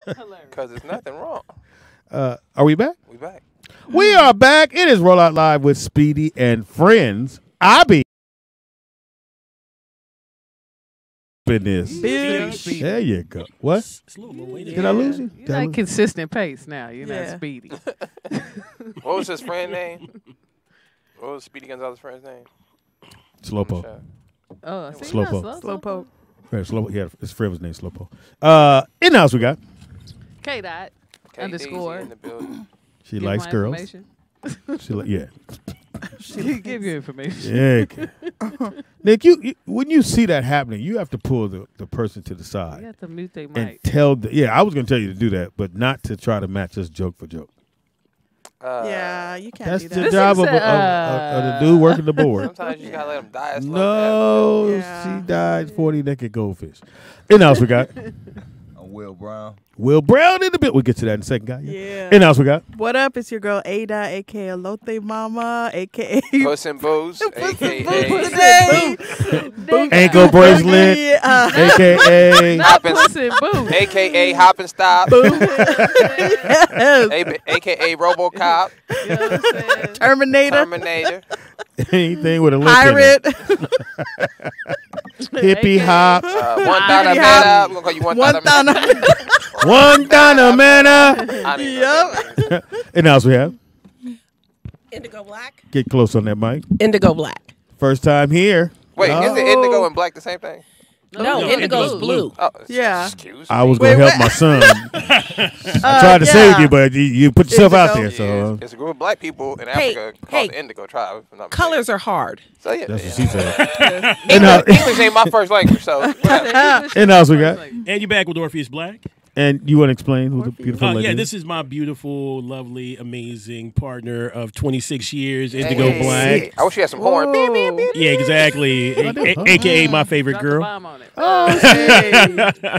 Because there's nothing wrong. Are we back? We back. We are back. It is Roll Out Live with Speedy and friends. I be in this. There you go. What? Did I lose you? You're like consistent pace now. You're not Speedy. What was his friend name? What was Speedy Gonzalez's friend's name? Slowpoke. Oh, Slowpoke. Slowpoke. Yeah, his friend was named Slowpoke. In the house we got. K-Dot. Underscore. In the building. She likes girls. Yeah. She give you information. Yeah. Nick, when you see that happening, you have to pull the person to the side. You have to mute their mic. And tell I was going to tell you to do that, but not to try to match us joke for joke. Yeah, you can't That's do that. the job of the dude working the board. Sometimes you got to let them die. No, she died 40 naked goldfish. In the house we got. Will Brown. Will Brown in the bit. We'll get to that in a second, guy. Yeah. In the house we got. What up? It's your girl Ada, a.k.a. Lotte Mama, a.k.a. Puss and Booze, a.k.a. Ankle bracelet, a.k.a. a.k.a. Hop and Stop, a.k.a. Robocop, Terminator. Anything with a lip Pirate. Hippie hop. One Donna Meta. We're going to call you One Donna Meta. One Donna Meta. Yep. And else we have? Indigo Black. Get close on that mic. Indigo Black. First time here. Wait, isn't indigo and black the same thing? No, indigo's blue. Oh, yeah. Excuse me. I was going to help my son. I tried to save you, but you put yourself out there. So it's a group of black people in Africa called the Indigo tribe. Colors are hard. So yeah, that's what she said. English ain't my first language, so. And else we got. And you're back with Orpheus Black. And you want to explain who the beautiful lady yeah, is? this is my beautiful, lovely, amazing partner of 26 years, Indigo Black. I wish she had some horn. Beep, beep, beep. Yeah, exactly. A.k.a. my favorite girl.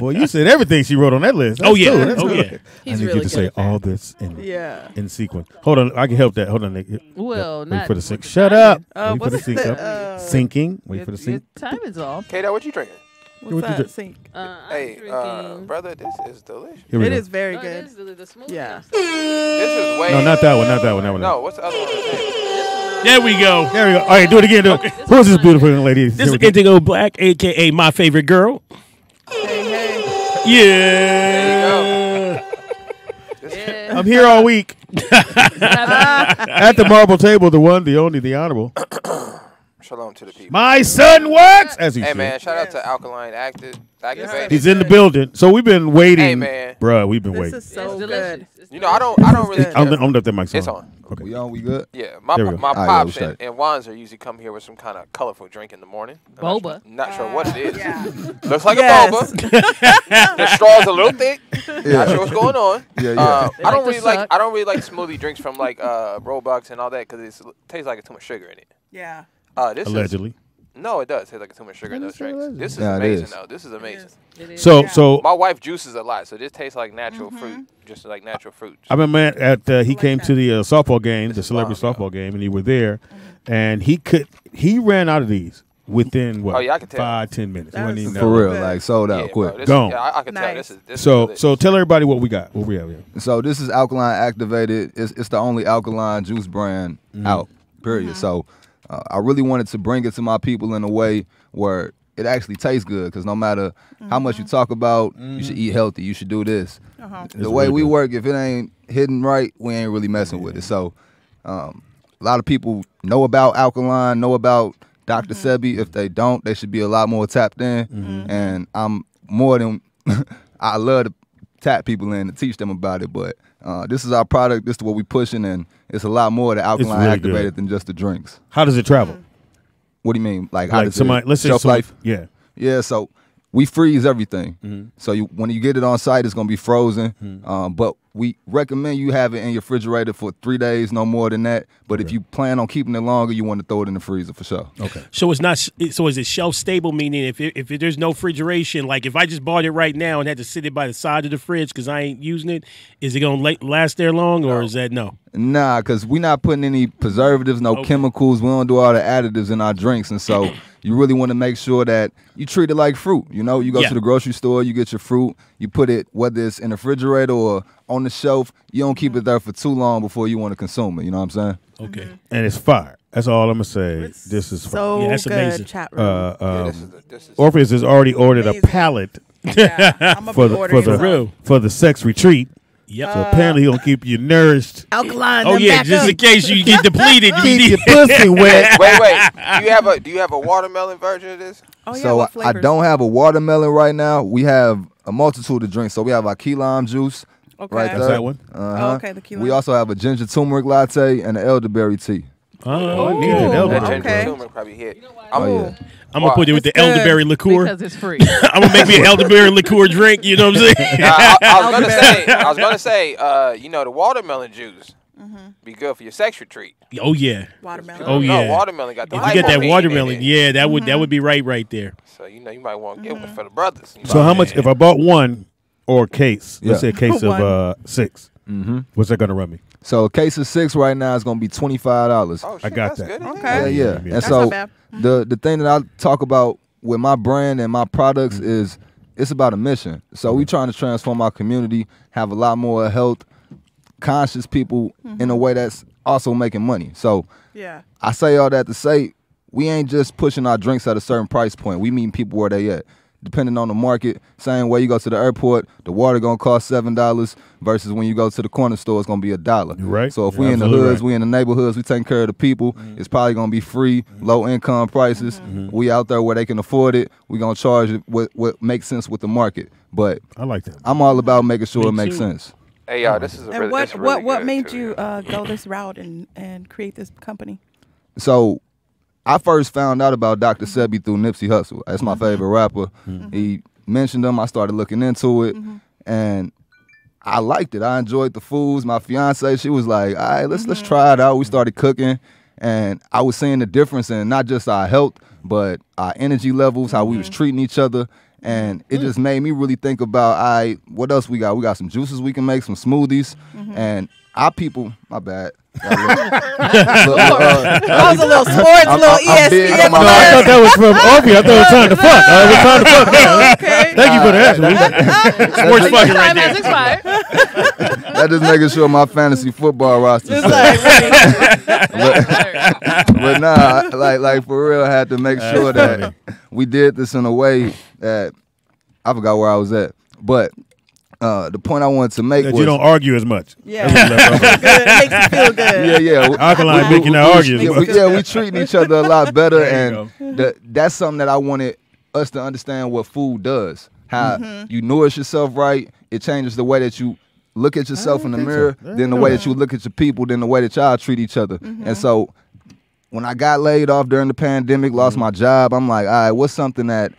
Well, you said everything she wrote on that list. That's yeah. Cool. Yeah. I need really you to say all this in sequence. Hold on. I can help that. Hold on, Nick. Well, wait for the sync. Shut up. Wait for the sync the, up. Syncing. Wait for the sync. Time is off. Kato, what you drinking? What's that? Sink. Hey, brother, this is delicious. It is very good. Yeah. This is way. No, not that one. Not that one. That one. No, what's the other one? There we go. There we go. All right, do it again. Who is this beautiful young lady? This is Indigo Black, a.k.a. my favorite girl. Hey. Yeah. There you go. I'm here all week. At the marble table, the one, the only, the honorable. Shalom to the people. My son works, as he said. Hey, man, shout out to Alkaline Activated. He's in the building. So we've been waiting. Hey, man. Bruh, we've been waiting. This is so good. You know, I don't really care. I'm going to let that mic It's on. on. Okay. We on? We good? Yeah, my pops and Wanzer usually come here with some kind of colorful drink in the morning. Boba. Not sure what it is. Looks like a boba. The straw's a little thick. Not sure what's going on. Yeah. I don't really like smoothie drinks from like Robux and all that because it tastes like it's too much sugar in it. Yeah. Allegedly. No, it does taste like too much sugar in those drinks. This is amazing though. This is amazing. So my wife juices a lot, so this tastes like natural fruit, just like natural fruit. I remember he came to the softball game, the celebrity softball game, and you were there, and he ran out of these within what? Oh yeah, I can tell. 5-10 minutes. For real, like sold out quick. Gone. Yeah, I can tell. This is so tell everybody what we got. What we have here. So this is Alkaline Activated. It's the only alkaline juice brand out. Period. So I really wanted to bring it to my people in a way where it actually tastes good. Because no matter how much you talk about, you should eat healthy. You should do this. The way we work, if it ain't hidden right, we ain't really messing with it. So a lot of people know about Alkaline, know about Dr. Sebi. If they don't, they should be a lot more tapped in. And I'm more than I love to tap people in to teach them about it. But this is our product. This is what we pushing, and it's a lot more to Alkaline really Activated good. than just the drinks. How does it travel? What do you mean? Like how does somebody, let's say shelf life? Yeah. Yeah, so we freeze everything. So when you get it on site, it's going to be frozen. But we recommend you have it in your refrigerator for 3 days, no more than that. But if you plan on keeping it longer, you want to throw it in the freezer for sure. Okay. So it's not. So is it shelf stable? Meaning, if there's no refrigeration, like if I just bought it right now and had to sit it by the side of the fridge because I ain't using it, is it gonna last there long, or is that no? Nah, because we're not putting any preservatives, no chemicals. We don't do all the additives in our drinks, and so you really want to make sure that you treat it like fruit. You know, you go to the grocery store, you get your fruit, you put it, whether it's in the refrigerator or on the shelf, you don't keep it there for too long before you want to consume it. You know what I'm saying? Okay. And it's fire. That's all I'm gonna say. This is fire. So Yeah, that's good, amazing. chat room. This is Orpheus has already ordered a pallet Yeah, I'm gonna for be the ordering for the some. for the sex retreat. Yep. So apparently he'll keep you nourished. Alkaline. Oh them yeah, back just up. in case you get depleted. Keep your pussy wet. wait. Do you have a watermelon version of this? Oh yeah, So what I flavors? don't have a watermelon right now. We have a multitude of drinks. So we have our key lime juice Okay. right That's there. that one. Oh, okay, the key We lime. also have a ginger turmeric latte and an elderberry tea. Oh, I need Ooh. that That elderberry. ginger Okay. turmeric probably hit. Oh, yeah. I'm gonna put it with the It's good. elderberry liqueur. Because it's free. I'm gonna make me an elderberry liqueur drink. You know what I'm saying? I was gonna say, you know, the watermelon juice be good for your sex retreat. Oh yeah. Watermelon. Oh No, yeah. watermelon got the If you get that lipoprotein in watermelon, it. yeah, that would be right there. So you know you might want to get one for the brothers. So how much if I bought one or a case? Let's say Yeah. a case One. of 6. What's that gonna run me? So a case of 6 right now is going to be $25. Oh, shit, I got that's that. good. Okay. Yeah. Yeah. And That's so not bad. the thing that I talk about with my brand and my products is it's about a mission. So we trying to transform our community, have a lot more health conscious people in a way that's also making money. So Yeah. I say all that to say we ain't just pushing our drinks at a certain price point. We meeting people where they at. Depending on the market, same way you go to the airport, the water gonna cost $7 versus when you go to the corner store, it's gonna be $1. You're right. So if You're we in the absolutely hoods, right. we in the neighborhoods, we taking care of the people. It's probably gonna be free, low income prices. We out there where they can afford it. We gonna charge it what makes sense with the market. But I like that. I'm all about making sure Me it makes too. sense. Hey y'all, this is a And really, what it's really what good, made too. you go this route and create this company? So I first found out about Dr. Sebi through Nipsey Hussle. That's my favorite rapper. He mentioned him. I started looking into it, and I liked it. I enjoyed the foods. My fiance, she was like, "All right, let's try it out." We started cooking, and I was seeing the difference in not just our health, but our energy levels, how we was treating each other. And it just made me really think about, all right, what else we got? We got some juices we can make, some smoothies, and our people, my bad. That was a little sports, I'm little big ESPN. on my No, I thought that was from Orpheus. I thought it was time to fuck. It was time to fuck now. Okay. Thank you for the answer. Sports fucking right Time has there. expired. That just making sure my fantasy football roster It's set. like, But nah, like for real, I had to make sure that we did this in a way that I forgot where I was at. But the point I wanted to make That was you don't argue as much. yeah, good. It makes you feel good. yeah. Alkaline make you not argue as much. We treating each other a lot better, There you and that's something that I wanted us to understand what food does. How you nourish yourself right, it changes the way that you look at yourself in the mirror, then the way that you look at your people, then the way that y'all treat each other. And so when I got laid off during the pandemic, lost my job, I'm like, all right, what's something that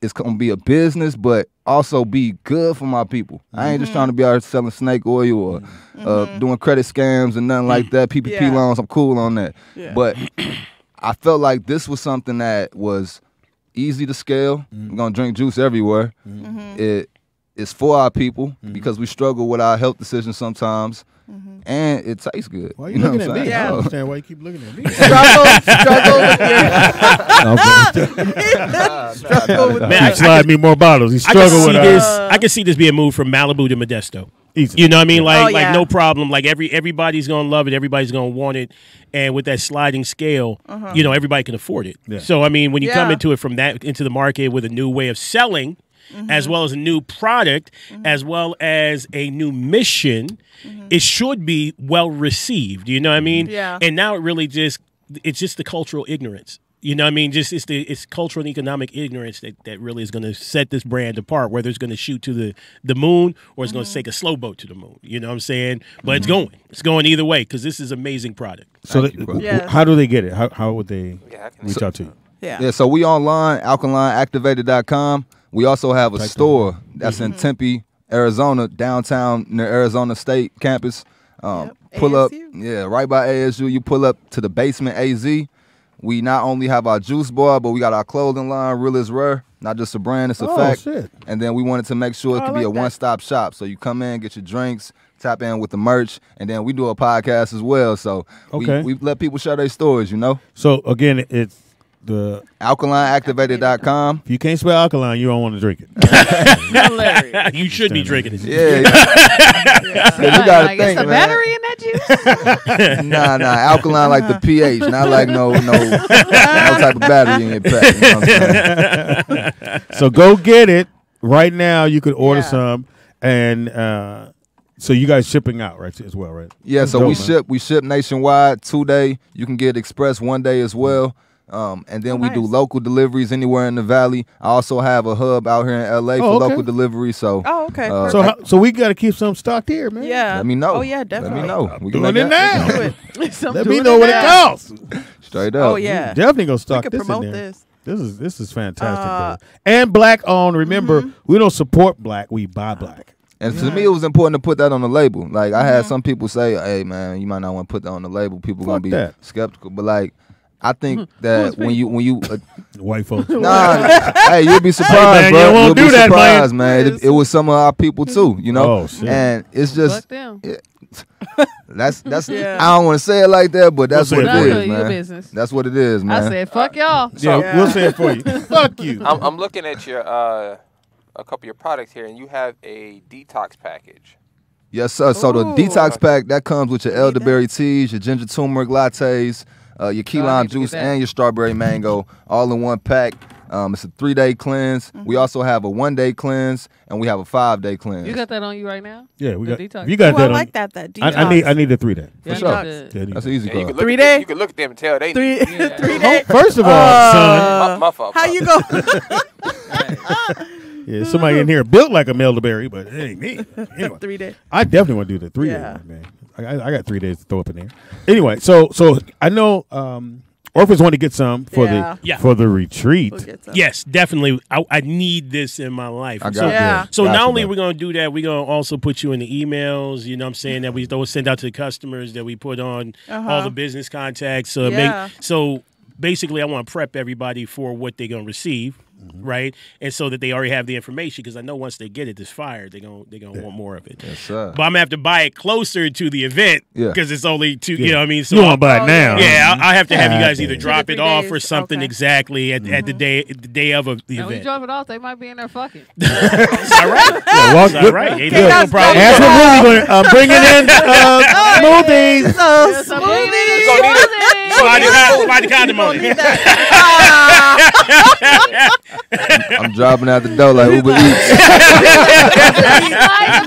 is gonna be a business, but also be good for my people? I ain't just trying to be out here selling snake oil or doing credit scams and nothing like that. PPP Yeah. loans, I'm cool on that. Yeah. But I felt like this was something that was easy to scale. We're gonna drink juice everywhere. It is for our people because we struggle with our health decisions sometimes, and it tastes good. Why are you know looking what at I'm me? saying? I Yeah. don't understand why you keep looking at me. Struggle with your Man, Keep slide me more bottles. He I can struggle see with this. I can see this being moved from Malibu to Modesto. Easy. You know what I mean? Like, Oh, yeah. no problem. Like everybody's gonna love it. Everybody's gonna want it. And with that sliding scale, you know, everybody can afford it. Yeah. So I mean, when you come Yeah. into it from that into the market with a new way of selling, as well as a new product, as well as a new mission, it should be well received. You know what I mean? Yeah. And now it's just the cultural ignorance. You know what I mean? Just it's cultural and economic ignorance that really is going to set this brand apart, whether it's going to shoot to the moon or it's going to take a slow boat to the moon. You know what I'm saying? But it's going either way because this is amazing product. So Thank you, bro. Yes. how do they get it? How would they Yeah, I can reach out to you? Yeah, so we online, alkalineactivated.com. We also have a store that's in Tempe, Arizona, downtown near Arizona State campus. Pull up, ASU. right by ASU. You pull up to the basement AZ. We not only have our juice bar, but we got our clothing line, Real is Rare. Not just a brand, it's a fact. Shit. And then we wanted to make sure it could be a one-stop shop. So you come in, get your drinks, tap in with the merch, and then we do a podcast as well. So we let people share their stories, you know? So, again, it's the AlkalineActivated.com. If you can't spell alkaline, you don't want to drink it. Hilarious. You should be drinking it. Yeah. You gotta Like, think, is the man. battery in that juice? Nah, alkaline like the pH, not like no type of battery in your pack. You know what I'm saying? So go get it right now. You could order some, and so you guys shipping out right as well, right? Yeah, That's so dope, we ship nationwide 2-day. You can get express 1 day as well. And then we do local deliveries anywhere in the valley. I also have a hub out here in LA for local delivery. So okay. So we got to keep some stocked here, man. Yeah. let me know. Oh yeah, definitely. Let me know. We can Doing make it that- now. Do it. Let me know what it costs. Straight up. Oh yeah. Definitely gonna stock We could this in promote there. this. This is fantastic, though. And black owned. Remember, we don't support black; we buy black. And to me, it was important to put that on the label. Like I had some people say, "Hey, man, you might not want to put that on the label. People gonna be skeptical." But like, I think that when you White folks. hey, you'll be surprised, man, bro. you won't You'll do be that, surprised, man. It was some of our people too, you know. Oh, shit. And it's just Fuck them. that's Yeah. I don't want to say it like that, but that's We'll what say it it is, for you. Your man. business. That's what it is, man. I said, fuck y'all. Yeah, we'll say it for you. Fuck you. I'm looking at your a couple of your products here, and you have a detox package. Yes, sir. So the Ooh. detox pack that comes with your elderberry teas, your ginger turmeric lattes, your key Oh, I lime need to get juice, that. and your strawberry mango, all in one pack. It's a 3-day cleanse. We also have a 1-day cleanse, and we have a 5-day cleanse. You got that on you right now? Yeah, we The got. detox. If you got Oh, that I on, like that. Detox. I need a 3-day. Yeah, sure. I need to- That's an easy Yeah, you call. can look 3 at day? You can look at them and tell they. Three Yeah. 3 day. First of all, son, My fault. How you go? yeah, somebody in here built like a elderberry, but it ain't me. Anyway, 3 day. I definitely want to do the 3 Yeah. day, man. I got 3 days to throw up in there. Anyway, so I know Orpheus want to get some for Yeah. for the retreat. We'll get some. Yes, definitely. I need this in my life. I got So, you. Yeah. so Got not you, only bro. we're going to do that, we're going to also put you in the emails, you know what I'm saying, that we throw send out to the customers, that we put on all the business contacts. Yeah. So basically, I want to prep everybody for what they're going to receive, right? And so that they already have the information, because I know once they get it, this fire, they're gonna want more of it. Yes, sir. But I'm going to have to buy it closer to the event, Yeah. because it's only two, you know what I mean? So You want to buy it now? yeah, I have to have you guys either God drop 2 it to 3 off or days. something Okay. exactly at the day of the And when you event. drop it off, they might be in there fucking. It's all right. Yeah, walk, It's all right. Ain't no Chaos problem. Ask what movie going bringing in smoothies. So smoothie. You gonna need it. Slide the condom on it. I'm dropping out the door like Uber Eats.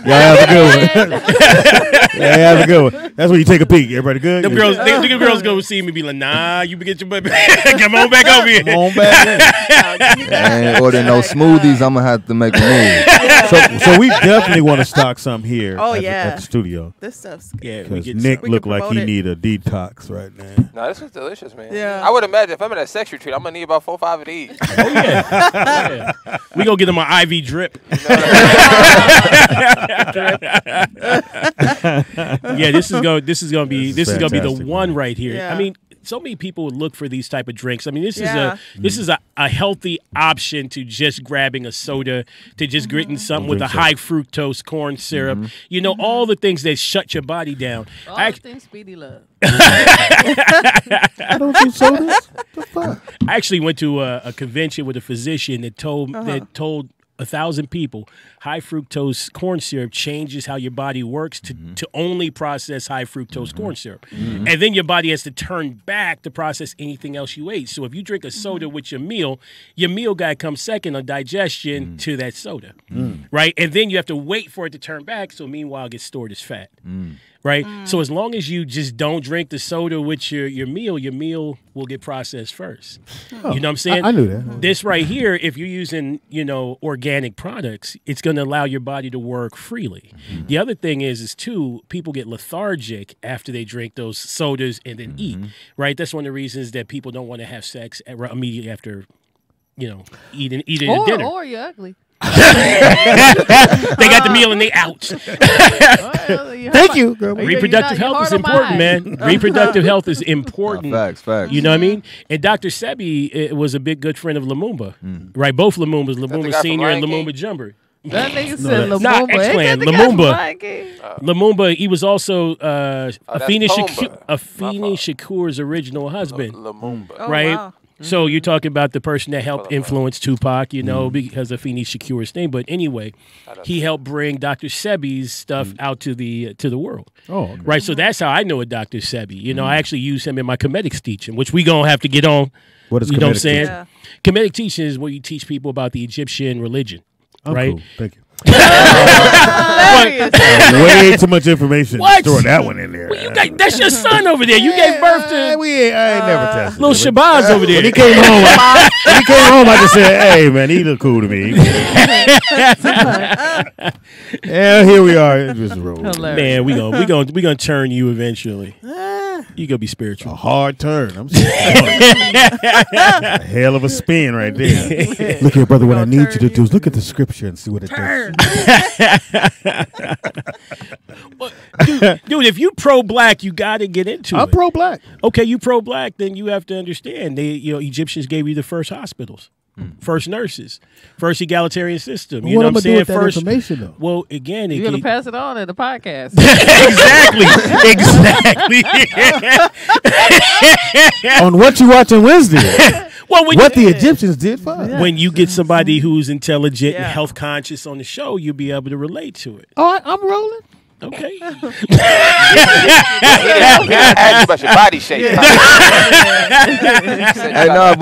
Yeah, have a good one. Yeah, have a good one. That's when you take a peek. Everybody good? Them girls, the girls go see me, be like, "Nah, you get your butt back. Come on back over here." Come on back. I ain't ordering no smoothies. I'm gonna have to make a move. So we definitely want to stock some here. Oh, at yeah. the studio. This stuff's Yeah, we Because get Nick We looked can like he promote it. need a detox right now. No, this is delicious, man. Yeah. I would imagine if I'm at a sex retreat, I'm gonna need about 4 or 5 of these. Yeah. We gonna get them an IV drip. Yeah, this is gonna be This is the fantastic, one man. right here. Yeah. I mean, so many people would look for these type of drinks. I mean, this Yeah. is a healthy option to just grabbing a soda, to just getting something with a drink soda. high fructose corn syrup. You know, all the things that shut your body down. All I, the things Speedy love. I don't do sodas. The fuck? I actually went to a convention with a physician that told 1,000 people high fructose corn syrup changes how your body works to only process high fructose corn syrup. And then your body has to turn back to process anything else you ate. So if you drink a soda with your meal got to come second on digestion to that soda, right? And then you have to wait for it to turn back, so meanwhile it gets stored as fat. Right? So as long as you just don't drink the soda with your meal will get processed first. You know what I'm saying? I knew that. This right here, if you're using, organic products, it's going to allow your body to work freely. The other thing is too, people get lethargic after they drink those sodas and then eat, right? That's one of the reasons that people don't want to have sex immediately after, eating dinner. Or you're ugly. They got the meal and they out. Thank you, girl. Reproductive health is important, man. Reproductive health is important. Facts. You know what I mean? And Dr. Sebi was a big good friend of Lumumba, right? Both Lumumbas, the Lumumba guy from Senior and Lion Lumumba Jumper. That nigga said that's Lumumba. not Ain't that X-Clan, the guy from Lumumba. Lion King? Lumumba, he was also Afeni Pumba. Shakur's original husband, Lumumba. Oh, right? wow. So you're talking about the person that helped influence Tupac, you know, because of Afeni Shakur's thing. But anyway, he helped bring Dr. Sebi's stuff out to the world. Oh, okay. Right. So that's how I know a Dr. Sebi. You know, I actually use him in my comedics teaching, which we gonna have to get on. What is you know what I'm comedic saying? teaching? Yeah. Comedic teaching is where you teach people about the Egyptian religion. I'm right? cool. Thank you. Hilarious. Way too much information. What? Throw that one in there. Well, that's your son over there. You gave birth to I ain't never tested little it. Shabazz over there. When he came home, I just said, "Hey, man, he look cool to me." Yeah, here we are. It's just a road. Hilarious. Man, we gonna turn you eventually. You gonna be spiritual. A hard turn. I'm sorry. A hell of a spin right there. Look here, brother. What I need you to do is look at the scripture and see what it does. Dude, if you pro-black, you got to get into I'm it. pro-black. Okay, you pro-black, then you have to understand. Egyptians gave you the first hospitals, first nurses, first egalitarian system. You What know am what I I'm doing saying? with that First information, though? Well, again, You're going to pass it on in the podcast. exactly. On what you watching Wednesday? Well, when What the Egyptians did for us. when you get somebody who's intelligent and Yeah. health conscious on the show, you'll be able to relate to it. Oh, I'm rolling. Okay. He didn't ask you about your body shape. He said, Hey, no,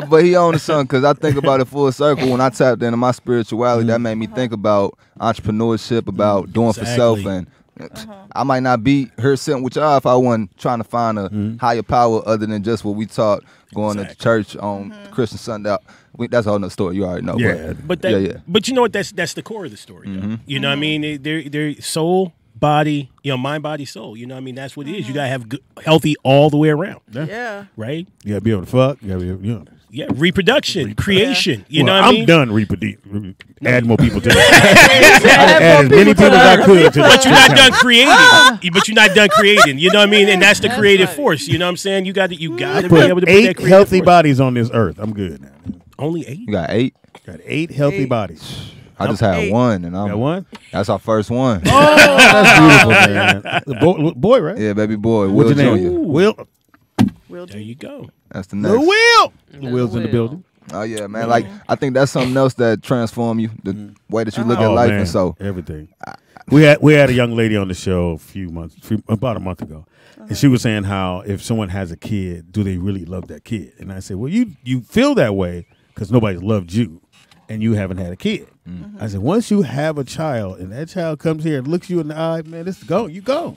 but he on the something because I think about it full circle. When I tapped into my spirituality, that made me think about entrepreneurship, about doing for self, Exactly. and I might not be here sitting with y'all if I wasn't trying to find a higher power other than just what we taught going to church on Christian Sunday. That's a whole nother story. You already know. Yeah. But that, Yeah. but you know what? That's the core of the story. Though. You know what I mean? They're soul, body, mind, body, soul. You know what I mean? That's what it is. You gotta have good, healthy all the way around, Yeah. right? You gotta be able to fuck. You gotta be, Yeah, reproduction, creation. You know what I I'm mean? done add more people to this. Add as many people as I could to But you're this not done count. creating. But you're not done creating. You know what I mean? And that's the That's creative right. force. You know what I'm saying? You got to be Put able to put that 8 creative healthy force. bodies on this earth. I'm good now. Only 8. You got 8. Got 8 healthy 8. bodies. I just had 8. one, and Got one? that's our first one. Oh, that's beautiful, man. The boy, right? Yeah, baby boy, What's Will your name? Jr. Will. There you go. That's the Little next. Will. Little Will's in the Will. building. Oh yeah, man. Like I think that's something else that transform you, the way that you look at life, man. and so Everything. We had a young lady on the show about a month ago, and she was saying how if someone has a kid, do they really love that kid? And I said, well, you feel that way because nobody's loved you, and you haven't had a kid. I said, once you have a child, and that child comes here and looks you in the eye, man, this go, you go.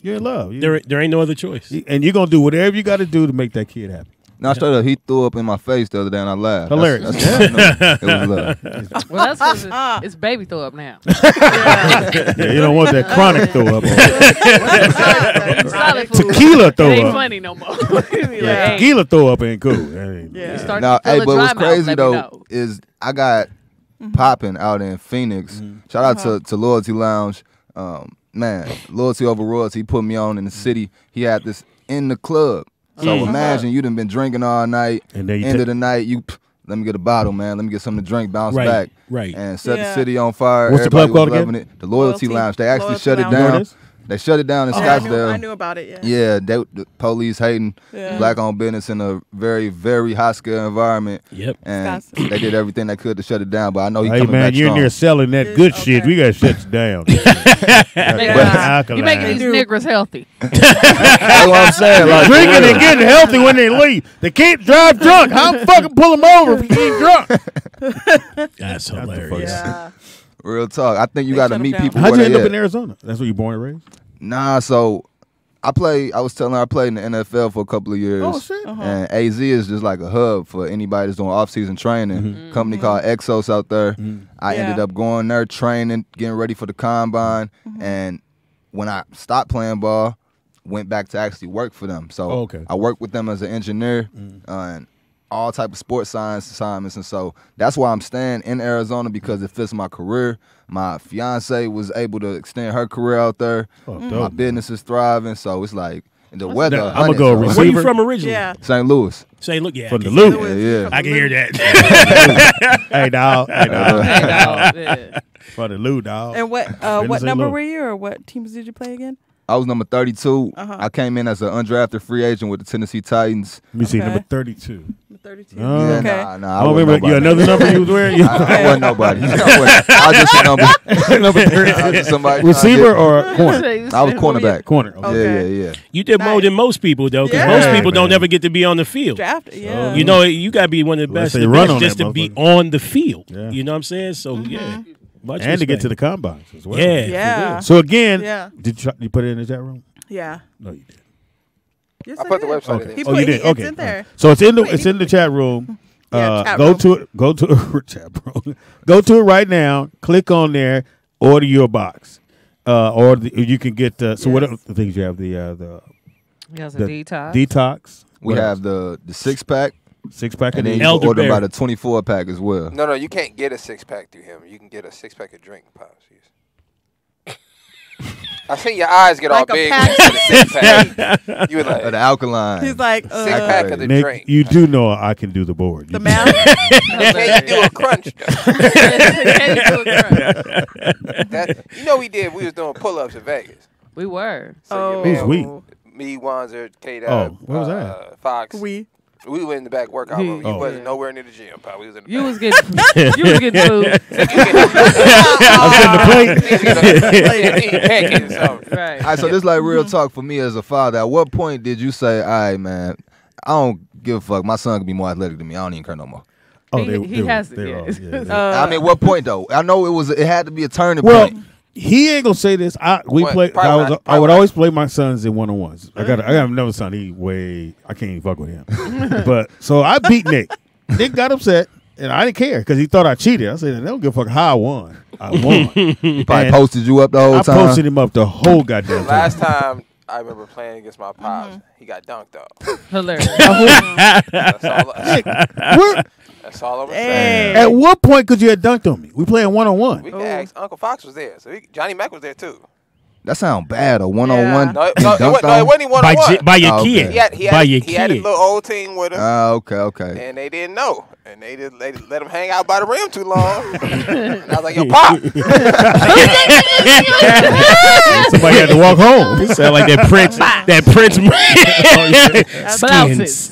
You're in love. There ain't no other choice. And you're gonna do whatever you got to do to make that kid happy. now straight up, he threw up in my face the other day, and I laughed. Hilarious. That's how I know it was love. Well, that's because it's baby throw up now. Yeah, you don't want that chronic throw up. Solid food. Tequila It throw ain't up. funny no more. Be like, Yeah, hey, tequila throw up ain't cool. That ain't- Yeah. you start Now, to feel hey, a but dry what's mouth, crazy let me though know. is I got popping out in Phoenix. Shout out to Loyalty Lounge. Man, Loyalty over Royalty put me on in the city. He had this in the club. So imagine you done been drinking all night. And then you End of the night, let me get a bottle, man. Let me get something to drink, bounce Right, back. right. And set the Yeah. city on fire. What's the Everybody club called was again? loving it. The Loyalty Lounge. They actually Loyalty shut it Lounge. You know what it down. is? They shut it down in Yeah, Scottsdale. I knew about it. Yeah. Yeah, the police hating Yeah. black-owned business in a very, very high-scale environment. Yep. And Scottsdale. they did everything they could to shut it down. But I know he Hey coming man, back you're in strong. there selling that good Okay. shit. We gotta shut you down. You making these niggas healthy. That's what I'm saying. Like, Drinking for real. and getting healthy when they leave. They can't drive drunk. How fucking pull them over if you ain't drunk? That's hilarious. Yeah. Real talk. I think you They got to shut meet them down. people How'd where you end they up at. in Arizona? That's where you born and raised? Nah, so I was telling her I played in the NFL for a couple of years. Oh, shit. And AZ is just like a hub for anybody that's doing off-season training. Company called Exos out there. I ended Yeah. up going there, training, getting ready for the combine. And when I stopped playing ball, went back to actually work for them. So Oh, okay. I worked with them as an engineer. And all type of sports science assignments, and so that's why I'm staying in Arizona because it fits my career. My fiance was able to extend her career out there. My business is thriving, so it's like the weather. I'm gonna go receiver. Where you from originally? Yeah. St. Louis. Say, look, yeah, From the loop. Yeah. I can hear that. Hey, dog. Hey, dog. Hey, dog. Yeah. For the loot, dog. And what Business number ain't were you, or what teams did you play again? I was number 32. Uh-huh. I came in as an undrafted free agent with the Tennessee Titans. Let me see, Okay. number 32. 32. Oh. Yeah, Okay. nah, I don't remember. You another number you was wearing? I wasn't nobody. I was just a number. Number 32. I was just somebody. Receiver or corner? I was cornerback. Corner. Okay. Okay. Yeah. You did more Nice. than most people, though, because Yeah. most people don't Man. ever get to be on the field. Drafted. Yeah. You know, you got to be one of the Unless best, of they the run best on just that to be motherfucker. on the field. Yeah. You know what I'm saying? So, yeah. Much And to get respect. to the combines as well. Yeah. Yeah. So again, Yeah. did you put it in the chat room? Yeah. No, you did. Yes, I put the did. website Okay. in He there. Oh, you put- did. it's Okay. in there. So it's in the chat room. Yeah, chat Go room. to it. Go to chat room. Go to it right now. Click on there. Order your box. You can get. So what Yes. other things you have? The He has a the detox. detox. We What have the 6-pack, 6-pack and of then these. you can order Elderberry. about a 24-pack as well. No, you can't get a 6-pack through him. You can get a 6-pack of drink pouches. I seen your eyes get all Like a big pack. when you said a 6-pack. You were like, The Alkaline. He's like, 6-pack of the Nick, drink. you do know I can do the board. the You- math. Can you do a crunch? though? Can you do a crunch? You know we did. We was doing pull-ups in Vegas. We were. So Who's your we? man, me, Wanzer, K. Oh, where was that? Fox. We were in the back workout room. You Oh. wasn't nowhere near the gym, pal. We was in the You back. was getting you was getting food. I'm getting the plate. Pancakes or something. Right. All right, so this is like real talk for me as a father. At what point did you say, all right, man, I don't give a fuck. My son can be more athletic than me. I don't even care no more. Oh, He has it, they yeah. were, yeah, they- I mean, what point, though? I know it had to be a turning Well, point. he ain't gonna say this. I would always play my sons in 1-on-1s. I got another son. I can't even fuck with him. But so I beat Nick. Nick got upset, and I didn't care because he thought I cheated. I said, I don't give a fuck how I won. I won. He probably And posted you up the whole I time. posted him up the whole goddamn time. Last time I remember playing against my pops, he got dunked on. Hilarious. That's all I'm Hey. saying. At what point could you have dunked on me? We playing 1-on-1. We can ask. Uncle Fox was there, so Johnny Mac was there too. That sound bad. A 1-on-one. No, it dunked wasn't on? even one on one. By your Oh, kid. okay. He By your had a kid. little old team with him, Okay. and they didn't know, and they let him hang out by the rim too long. And I was like, "Yo, Pop, Somebody had to walk home. It sound like that Prince. That Prince. Blouses.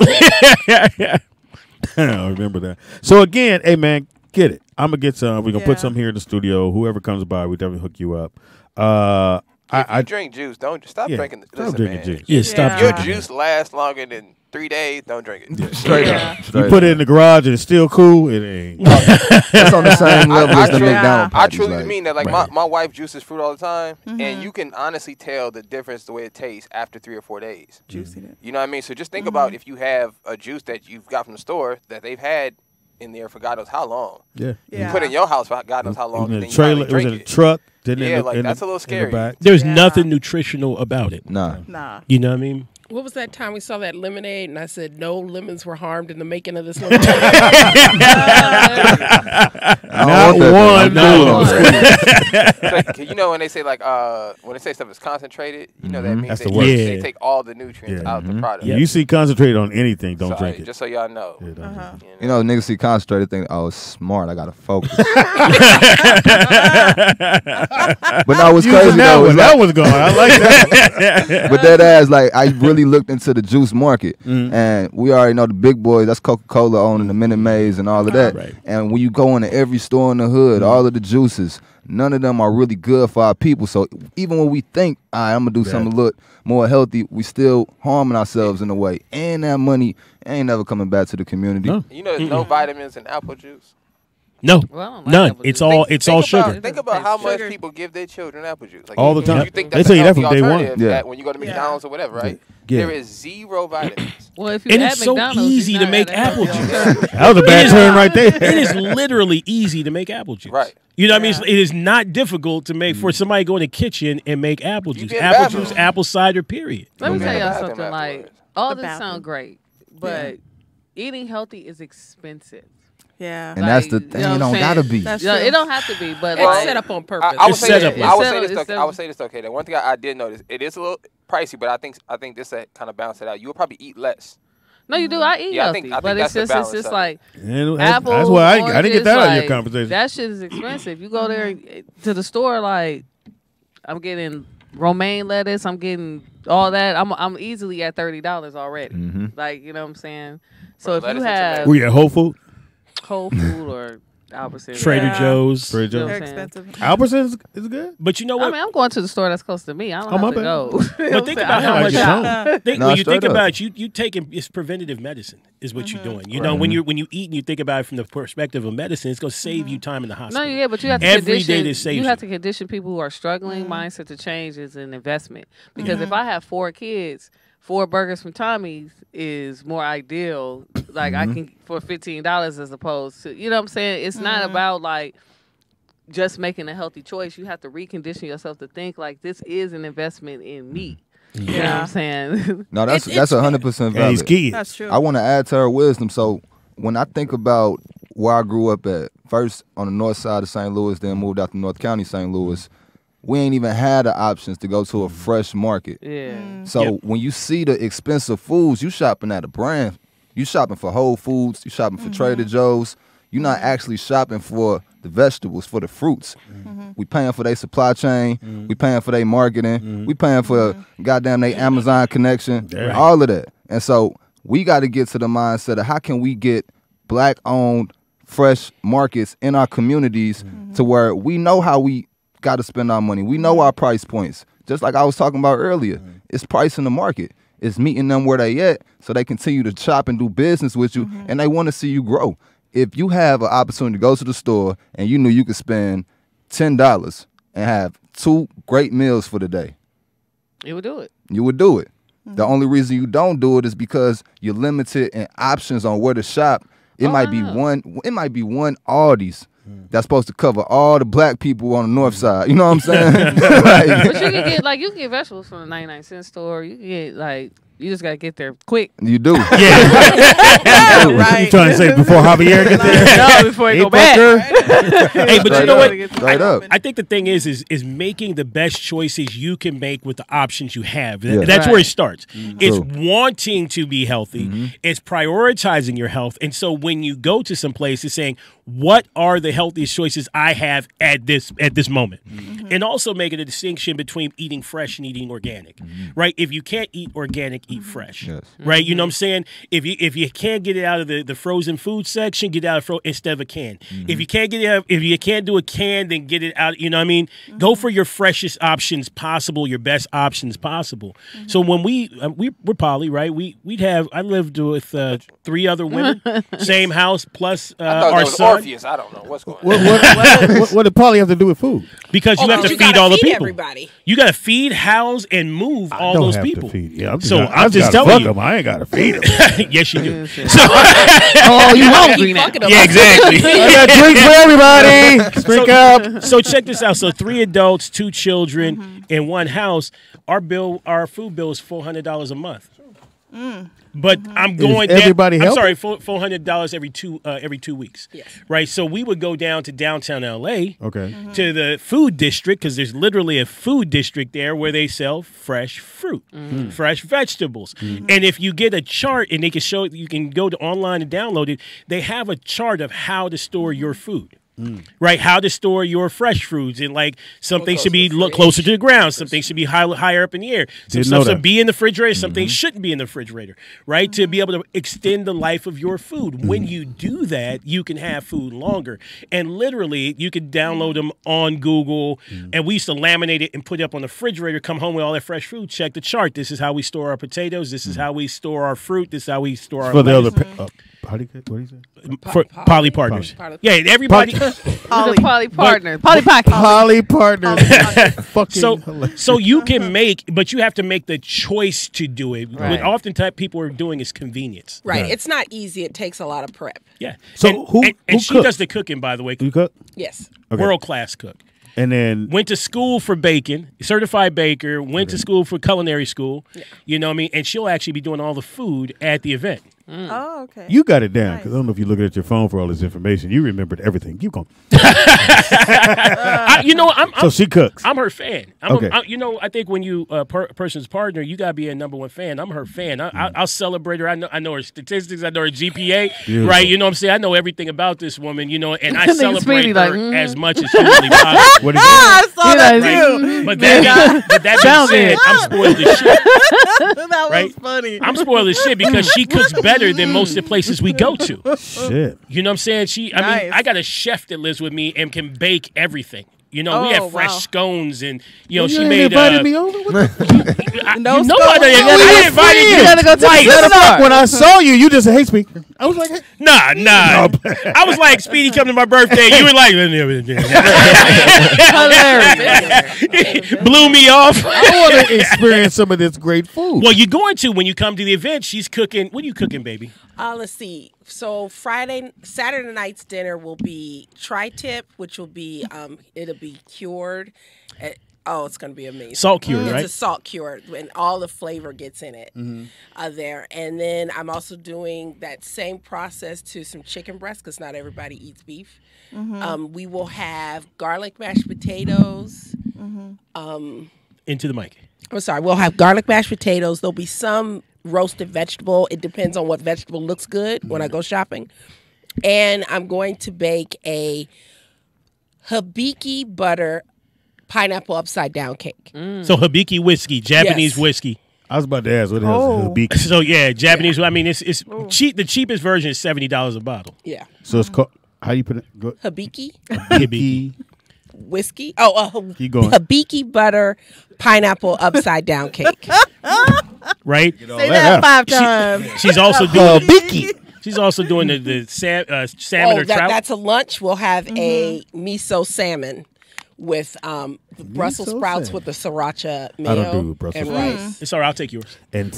I remember that. So again, hey man, get it. I'm gonna get some. We're gonna put Yeah. some here in the studio. Whoever comes by, we definitely hook you up. if you drink juice, don't stop yeah, drinking. stop Listen, drinking man. juice. Yeah, stop Yeah. If your drinking. juice lasts longer than 3 days, don't drink it. Straight Yeah. up. Straight You put up. it in the garage and it's still cool. It ain't. That's on the same level as the truly- McDonald's I patties, truly like. mean that. Like Right. my wife juices fruit all the time, and you can honestly tell the difference the way it tastes after 3 or 4 days. Juicy. You know what I mean? So just think about if you have a juice that you've got from the store that they've had in there for God knows how long. Yeah. You Yeah. put it in your house for God knows how long. It was in and a then you trailer. finally It was drink in a truck. Then Yeah, in the, like, in that's the, a little in the scary. back. There's Yeah. nothing nutritional about it. Nah. Nah. You know what I mean? What was that time we saw that lemonade and I said no lemons were harmed in the making of this lemonade? Not one. No. So, you know when they say like when they say stuff is concentrated, you know that means That's they, the word. they Yeah. take all the nutrients Yeah. out the product. If you see concentrated on anything, don't Sorry, drink it. just so y'all know. Yeah, don't drink it. You know, niggas see concentrated, think, oh, it's smart. I gotta focus. But no, what's Using crazy that though one. is That like, was going. I like that. but that ass, like, I really looked into the juice market, Mm. and we already know the big boys. That's Coca-Cola owning the Minute Maids and all of that. Right. And when you go into every store in the hood, all of the juices, none of them are really good for our people. So even when we think, all right, I'm gonna do something a little more healthy, we still harming ourselves in a way. And that money ain't never coming back to the community. No. You know there's no vitamins in apple juice. No, Well, I don't like none. apple It's juice. all it's all sugar. Think about how much Sugar. people give their children apple juice. Like, All the time. You think They that's tell a you that healthy from day one. alternative Yeah. that when you go to McDonald's or whatever, right? Yeah. There is zero vitamins. Well, if you And at it's so McDonald's, easy you're to not make at apple Apple juice. That was a bad turn right there. It is literally easy to make apple juice. Right. You know what I mean? It is not difficult to make for somebody to go in the kitchen and make apple juice. get Apple bathroom. juice, apple cider, period. Let me Go tell to the y'all bathroom something. Like afterwards. all The this bathroom. sound great, but eating healthy is expensive. Yeah. And that's the thing. It don't gotta be. That's Yeah, true. it don't have to be, but It's like, set up on purpose. I would It's say set this. up. I would It's say set this. up. I would say this. Okay, the one thing I did notice, it is a little pricey, but I think this kind of balance it out. You will probably eat less. no, you do. I eat Yeah, I healthy, think but that's it's the just balance of it. like And apples. that's why I didn't get that out of your oranges, conversation. That shit is expensive. You go there to the store, like I'm getting romaine lettuce. I'm getting all that. I'm easily at $30 already. Like you know what I'm saying. So if lettuce you and have We at Whole Food. Whole Food or Albertsons, Trader Yeah. Joe's. Trader You know Joe's. what They're I'm saying? expensive. Albertsons is good. But you know I what? mean, I'm going to the store that's close to me. I don't Oh, my have to bad. go. But think about how I much. just don't. Think, No, when you straight think up. about it, you taking it's preventative medicine is what you're doing. You know, when you eat and you think about it from the perspective of medicine, it's going to save you time in the No, hospital. yeah, but you have to Every day condition. this saves You you. have to condition people who are struggling. Mindset to change is an investment because if I have 4 kids, 4 burgers from Tommy's is more ideal. Like I can for $15 as opposed to you know what I'm saying. It's not about like just making a healthy choice. You have to recondition yourself to think like this is an investment in me. You know what I'm saying? No, that's It's 100% And valid. he's kids. That's true. I want to add to her wisdom. So when I think about where I grew up at, first on the north side of St. Louis, then moved out to North County, St. Louis, we ain't even had the options to go to a fresh market. Yeah. So Yep. when you see the expensive foods, you shopping at a brand. You shopping for Whole Foods. You shopping for Trader Joe's. You're not actually shopping for the vegetables, for the fruits. We paying for their supply chain. We paying for their marketing. We paying for goddamn their Amazon connection. Right. All of that. And so we got to get to the mindset of how can we get black-owned, fresh markets in our communities to where we know how we got to spend our money. We know our price points. Just like I was talking about earlier, it's price in the market. It's meeting them where they at so they continue to shop and do business with you, and they want to see you grow. If you have an opportunity to go to the store and you knew you could spend $10 and have 2 great meals for the day, You would do it. you would do it. The only reason you don't do it is because you're limited in options on where to shop. It might be one Aldi's that's supposed to cover all the black people on the north side. You know what I'm saying? Like, But you can get vegetables from the 99-cent store. You can get you just gotta get there quick. you do. Right. You trying to say before Javier gets there? No, before you go back. Hey, but you Straight know up. what? Straight up. I think the thing is making the best choices you can make with the options you have. Yeah. That's where Right. it starts. It's wanting to be healthy. It's prioritizing your health. And so when you go to some place, it's saying, what are the healthiest choices I have at this moment? And also making a distinction between eating fresh and eating organic. Right? If you can't eat organic, eat fresh. Yes. Right? You know what I'm saying? If you can't get it out of the frozen food section, get it out of instead of a can. If you can't get it out, if you can't do a can, then get it out. You know what I mean? Go for your freshest options possible, your best options possible. So when we're poly, right? I lived with 3 other women, same house plus I thought our that was son. Orpheus. I don't know what's going on. What did Polly have to do with food? Because you have to you feed gotta all the feed people. everybody. You got to feed, house, and move all Don't those have people. To feed. Yeah, I'm just, So I I'm just gotta telling fuck you. 'em. I ain't got to feed them. Yes, you do. Oh, you hungry now? Yeah, exactly. I got drinks for everybody. Drink up. So check this out. So 3 adults, 2 children in one house. Our food bill is $400 a month. But I'm going down. everybody I'm helping? sorry, $400 every 2 weeks. Yes. Right. So we would go down to downtown LA Okay. to the food district because there's literally a food district there where they sell fresh fruit, fresh vegetables. And if you get a chart and they can show you can go to online and download it, they have a chart of how to store your food. Right, how to store your fresh fruits, and like something should be closer to the ground, something should be higher up in the air, some Didn't know stuff should that. be in the refrigerator, something shouldn't be in the refrigerator, right? To be able to extend the life of your food. When you do that, you can have food longer, and literally you can download them on Google. And we used to laminate it and put it up on the refrigerator. Come home with all that fresh food. Check the chart. This is how we store our potatoes. This is how we store our fruit. This is how we store our For the lettuce. other. What do you say? For poly partners. Yeah, and everybody. Poly partner. Poly pocket. Poly partner. Fucking hilarious. So you can make, but you have to make the choice to do it. Right. What oftentimes people are doing is convenience. Right. Right. It's not easy. It takes a lot of prep. Yeah. So and, who she cooks? does the cooking, by the way. You cook? Yes. Okay. World class cook. And then Went to school for baking, certified baker. Went to school for culinary school. You know what I mean? And she'll actually be doing all the food at the event. Oh, okay. You got it down, because Nice. I don't know if you look at your phone for all this information. You remembered everything. Keep going. So she cooks. I'm her fan. Okay. I think when you person's partner, you gotta be a number one fan. I'm her fan. I'll celebrate her. I know her statistics. I know her GPA. Beautiful. Right? You know what I'm saying? I know everything about this woman. And I Nigga celebrate Speedy her like, as much as humanly possible. What is that? I saw that Right. too. But that being said, I'm spoiled as shit. That Right? was funny. I'm spoiled as shit because she cooks better than most of the places we go to. Shit. You know what I'm saying? I Nice. mean, I got a chef that lives with me and can bake everything. We Oh, have fresh wow. scones and she You ain't made invited me over? What the No you know scones? I invited you. You gotta go to twice. the seminar. When I saw you, you just said, hey, Speedy. I was like, hey. Nah. I was like, Speedy, come to my birthday. You were like, Hilarious. blew me off. I want to experience some of this great food. Well, you're going to when you come to the event. She's cooking. What are you cooking, baby? Let's see. So Saturday night's dinner will be tri-tip, which will be it'll be cured. It's gonna be amazing. Salt cured, It's right? a salt cured, and all the flavor gets in it there. And then I'm also doing that same process to some chicken breast because not everybody eats beef. We will have garlic mashed potatoes. Into the mic. I'm sorry. We'll have garlic mashed potatoes. There'll be some roasted vegetable. It depends on what vegetable looks good when I go shopping. And I'm going to bake a hibiki butter pineapple upside down cake. So Hibiki whiskey, Japanese Yes. whiskey. I was about to ask what Oh. else beak. So yeah, Japanese. I mean, it's cheap. The cheapest version is $70 a bottle. Yeah. So it's called, how you put it? Go, Hibiki Hibiki. whiskey. Keep going. Hibiki butter pineapple upside down cake. Right. Say that 5 times. She's also doing She's also doing the salmon or trout. That's a lunch. We'll have a miso salmon with the Brussels Miso sprouts salmon. with the sriracha I mayo don't do Brussels and sprouts. rice. It's all right. I'll take yours. And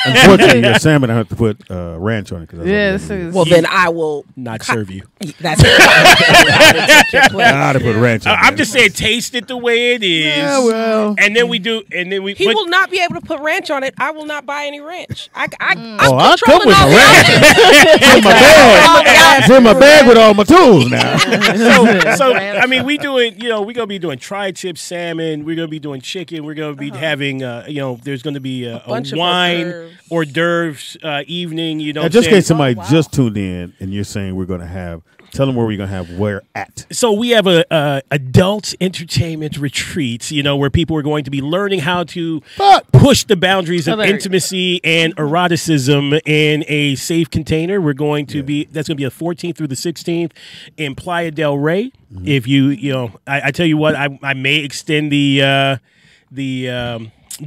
unfortunately, your salmon, I have to put ranch on it. Cause Yeah, this is. Well, then I will Not serve you. That's it. I will take your plate. I had to put ranch on it. I'm just saying, taste it the way it is. Yeah, well. And then we do. And then we. He but- will not be able to put ranch on it. I will not buy any ranch. I'm I'll come controlling with all my ranch. It's in my bag. It's in my bag with all my tools now. so I mean, we do it. We're gonna be doing tri-tip salmon. We're gonna be doing chicken. We're gonna be having. There's gonna be a bunch of wine hors d'oeuvres evening. You know, Now, just in what I'm case somebody just tuned in and you're saying we're going to have, tell them where we're going to have where at. So we have a adult entertainment retreats, where people are going to be learning how to push the boundaries of Hilarious. intimacy and eroticism in a safe container. We're going to that's going to be the 14th through the 16th in Playa del Rey. If I tell you what, I may extend the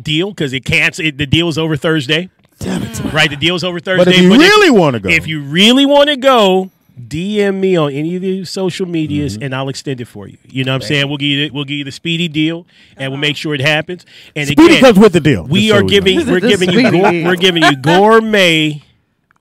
deal because the deal is over Thursday. Damn it! Right, the deal's over Thursday. But if you really want to go. If you really want to go, DM me on any of the social medias, and I'll extend it for you. You know what I'm saying? We'll give you the Speedy deal, and we'll make sure it happens. And Speedy again, comes with the deal. we just are so we giving know. we're giving you gourmet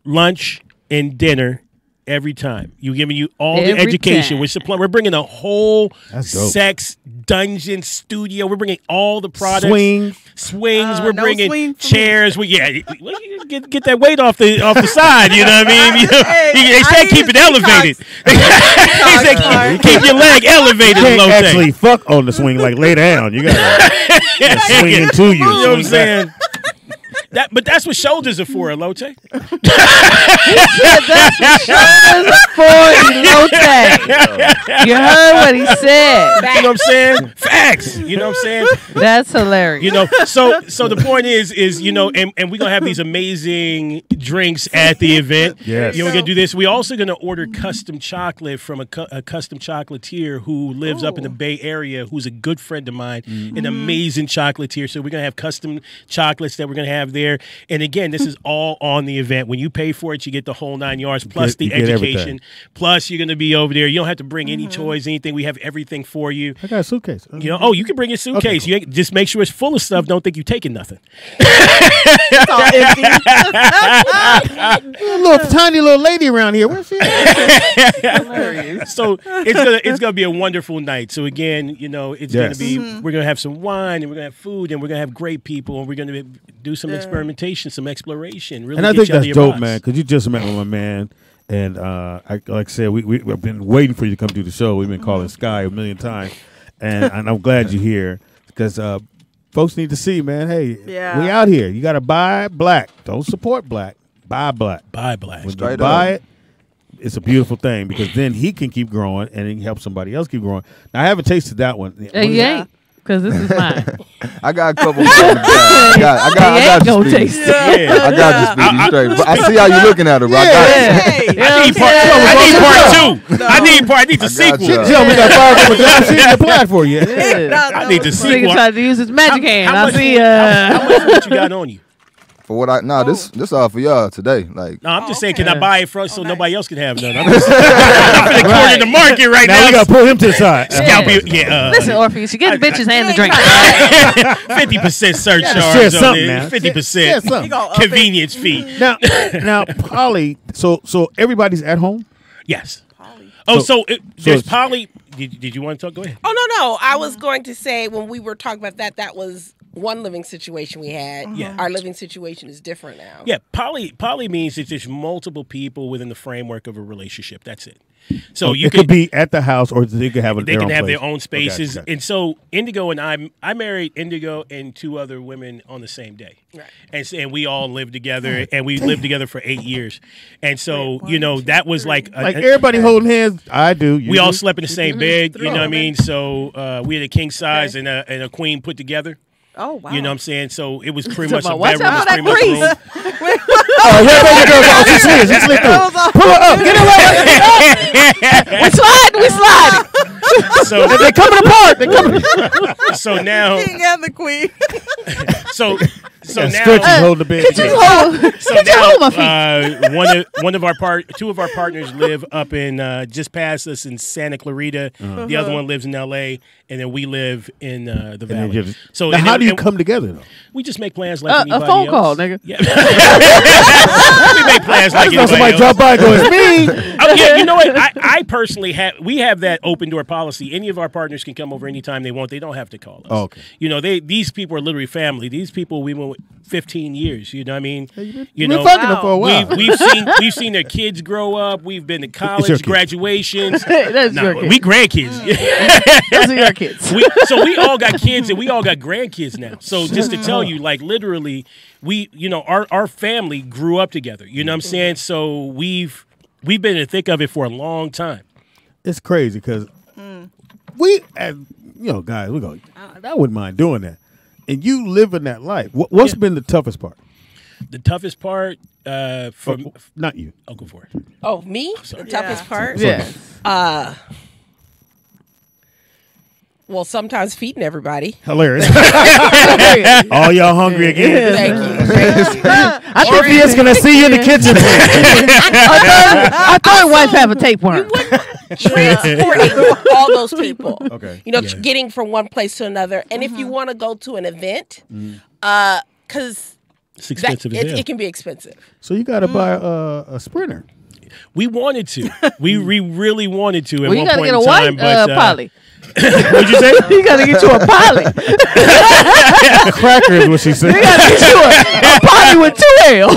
lunch and dinner every time. You're giving you all the Every education. time. We're bringing a whole That's dope. sex dungeon studio. We're bringing all the products. Swing. Swings. We're no bringing swing for me. chairs. Get that weight off the side. You know what I mean? They I said need keep to it elevated. They said keep your leg elevated. You can't Low actually fuck on the swing, like lay down. You got to swing into you. You know what I'm Swing back. saying? But that's what shoulders are for, Lotte. For Elote. You heard what he said. You know what I'm saying? Facts. You know what I'm saying? That's hilarious. So the point is and we're gonna have these amazing drinks at the event. Yes. We're gonna do this. We're also gonna order custom chocolate from a custom chocolatier who lives up in the Bay Area, who's a good friend of mine, an amazing chocolatier. So we're gonna have custom chocolates that we're gonna have there. And again, this is all on the event. When you pay for it, you get the whole 9 yards plus the you get education. everything. Plus, you're gonna be over there. You don't have to bring any toys, anything. We have everything for you. I got a suitcase. You can bring your suitcase. Okay, You just make sure it's full of stuff. Don't think you're taking nothing. It's all empty. Little tiny little lady around here. Where's she at? Hilarious. So it's gonna be a wonderful night. So again, it's Yes. gonna be we're gonna have some wine and we're gonna have food and we're gonna have great people and we're gonna do some experimentation, some exploration. Really, And I get think you out of that's your dope, box. man, because you just met with my man. And like I said, we've been waiting for you to come do the show. We've been calling Sky a million times. And I'm glad you're here because folks need to see, man, hey, we out here. You got to buy black. Don't support black. Buy black. Buy black. When you buy it, it's a beautiful thing because then he can keep growing and he can help somebody else keep growing. Now, I haven't tasted that one. You ain't, because this is mine. I got a couple more. I got you, Speedy. Taste it. Yeah. I got you, Speedy, straight. But I see how you looking at her, bro. I got you. I need part 2. I need the sequel. you. Tell me that fire from a job she ain't applied for you. I need the Nigga sequel. tried to use his magic hand. How I see. much what you got on you? For what this all for y'all today. Like, No, I'm just saying, can I buy it first so nobody else can have none? I'm just I'm corner the market right Now now. we got to pull him to the side. Scalpel, yeah. Listen, Orpheus, you get the bitches and the drink. 50% surcharge share on something it. now. 50% Share something. convenience fee. Now, Polly. So everybody's at home. Yes. Oh, so there's it's- Polly. Did you want to talk? Go ahead. Oh, no. I was going to say when we were talking about that was one living situation we had. Yeah. Our living situation is different now. Yeah, poly means it's just multiple people within the framework of a relationship. That's it. So you it could be at the house, or they could have they can have place. their own spaces. Okay. And so Indigo and I married Indigo and 2 other women on the same day. Right. And we all lived together, and we lived together for 8 years. And so, that was like everybody holding hands. I do. We all slept in the same bed, you know what I mean? So we had a king size and a queen put together. Oh, wow. You know what I'm saying? So it was pretty much a Watch bedroom. out It was for pretty much a that room. Oh, where girl go? She slid through. Pull her up. Get her up. We sliding. So They're coming apart. They're coming. So now, King and the queen. so now, Stretch is holding the bed. so now, one of our two of our partners live up in just past us in Santa Clarita. The other one lives in L.A. and then we live in the Valley. So now, and how then- do you and come together though? We just make plans like A anybody phone else. call, nigga. Yeah. We make plans like anybody Somebody else. drop by and go, it's me. Oh, yeah, you know what? I personally we have that open door policy. Any of our partners can come over anytime they want. They don't have to call us. Oh, okay. These people are literally family. These people we went with 15 years. You know what I mean? You've been fucking them for a while. We've seen their kids grow up. We've been to your college, kids. graduations. That's No, your kids. we grandkids. Those are your kids. So we all got kids and we all got grandkids now. So just to tell you, like literally, our family grew up together. You know what I'm saying? So we've been in the thick of it for a long time. It's crazy because we, as guys, we go. I wouldn't mind doing that, and you live in that life. What's been the toughest part? The toughest part for Not you. I'll go for it. Oh, me? The toughest part? Yeah. Well, sometimes feeding everybody. Hilarious. All y'all hungry again? Thank you. I think Orpheus gonna see you in the kitchen. I thought wife have a tapeworm. Transporting all those people. Okay. Getting from one place to another. And if you want to go to an event, because It's expensive as hell. it can be expensive. So you got to buy a Sprinter. We wanted to. We really wanted to at Well, you one gotta point get a in white time, but poly. what'd you say? You gotta get you a poly. Cracker is what she said. You gotta get you a poly with 2 L's.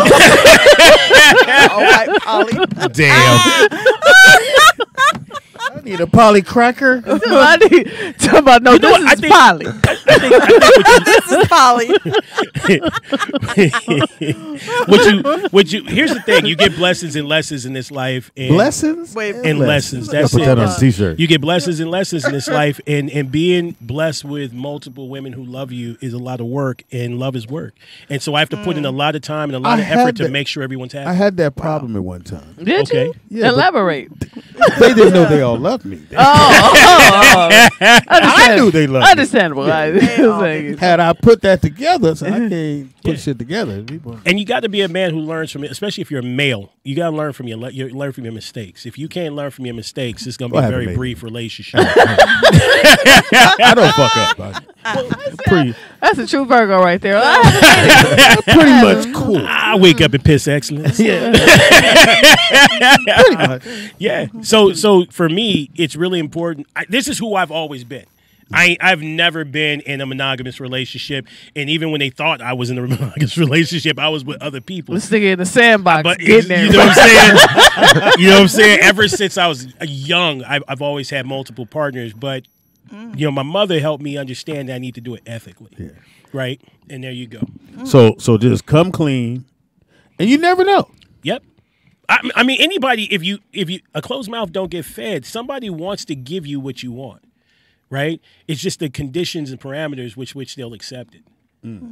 All right, Ollie. Damn. I need a Polly cracker. I need talk about no. You know This what? I is think- poly. This is Polly. Here's the thing: you get blessings and lessons in this life, and Blessings Wait, and lessons. That's Put it. that on a t-shirt. You get blessings and lessons in this life, and being blessed with multiple women who love you is a lot of work, and love is work. And so I have to put in a lot of time and a lot I of effort had to that- make sure everyone's happy. I had that problem at one time. Did Okay. you? Yeah, but- Elaborate. They didn't know they all loved me. I knew they loved me. Understandable. Had I put that together, so I can't put shit together. People. And you got to be a man who learns from it, especially if you're a male. You got to learn from learn from your mistakes. If you can't learn from your mistakes, it's going to be Well, I a haven't very made brief relationship. I don't fuck up. Pretty That's a true Virgo right there. pretty much cool. I wake up and piss excellence. Pretty much. Yeah. So for me, it's really important. This is who I've always been. I've never been in a monogamous relationship, and even when they thought I was in a monogamous relationship, I was with other people. Let's stick it in the sandbox. But Get there. you know what I'm saying? You know what I'm saying? Ever since I was young, I've always had multiple partners. But you know, my mother helped me understand that I need to do it ethically. Yeah. Right, and there you go. So just come clean, and you never know. Yep. I mean, anybody, if you a closed mouth don't get fed. Somebody wants to give you what you want. Right? It's just the conditions and parameters which they'll accept it.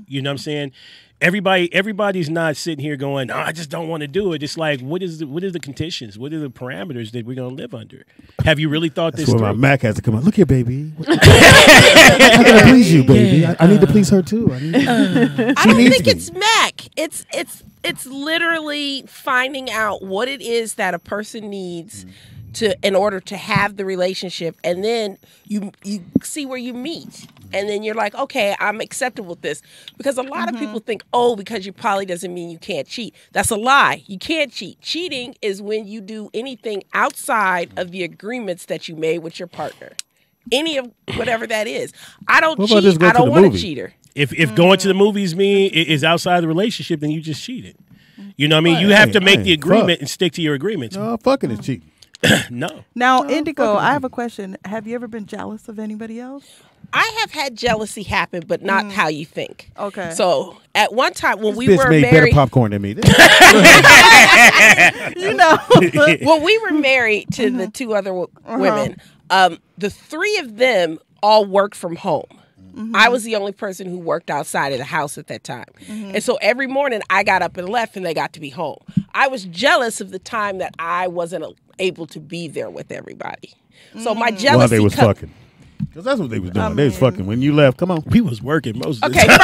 You know what I'm saying? Everybody's not sitting here going, "Oh, I just don't want to do it." It's like, what are the conditions? What are the parameters that we're gonna live under? Have you really thought That's this where through? my Mac has to come out. Look here, baby. I gotta please you, baby. I need to please her too. I don't think it's Mac. It's literally finding out what it is that a person needs in order to have the relationship, and then you see where you meet, and then you're like, okay, I'm acceptable with this. Because a lot of people think, oh, because you're poly doesn't mean you can't cheat. That's a lie. You can't cheat. Cheating is when you do anything outside of the agreements that you made with your partner. Any of whatever that is. I don't cheat. I don't want a cheater. If going to the movies is outside the relationship, then you just cheated. You know what I mean? You have to make the agreement and stick to your agreements. No, fucking is cheating. No. Now, Indigo, I have a question. Have you ever been jealous of anybody else? I have had jealousy happen, but not how you think. Okay. So at one time when we Bitch were made better married, popcorn than me. You know. when we were married to the two other women, the three of them all worked from home. I was the only person who worked outside of the house at that time. And so every morning I got up and left and they got to be home. I was jealous of the time that I wasn't able to be there with everybody. So my jealousy... While they was fucking. Because that's what they was doing. They was fucking. When you left, come on. We was working most of the Okay, time.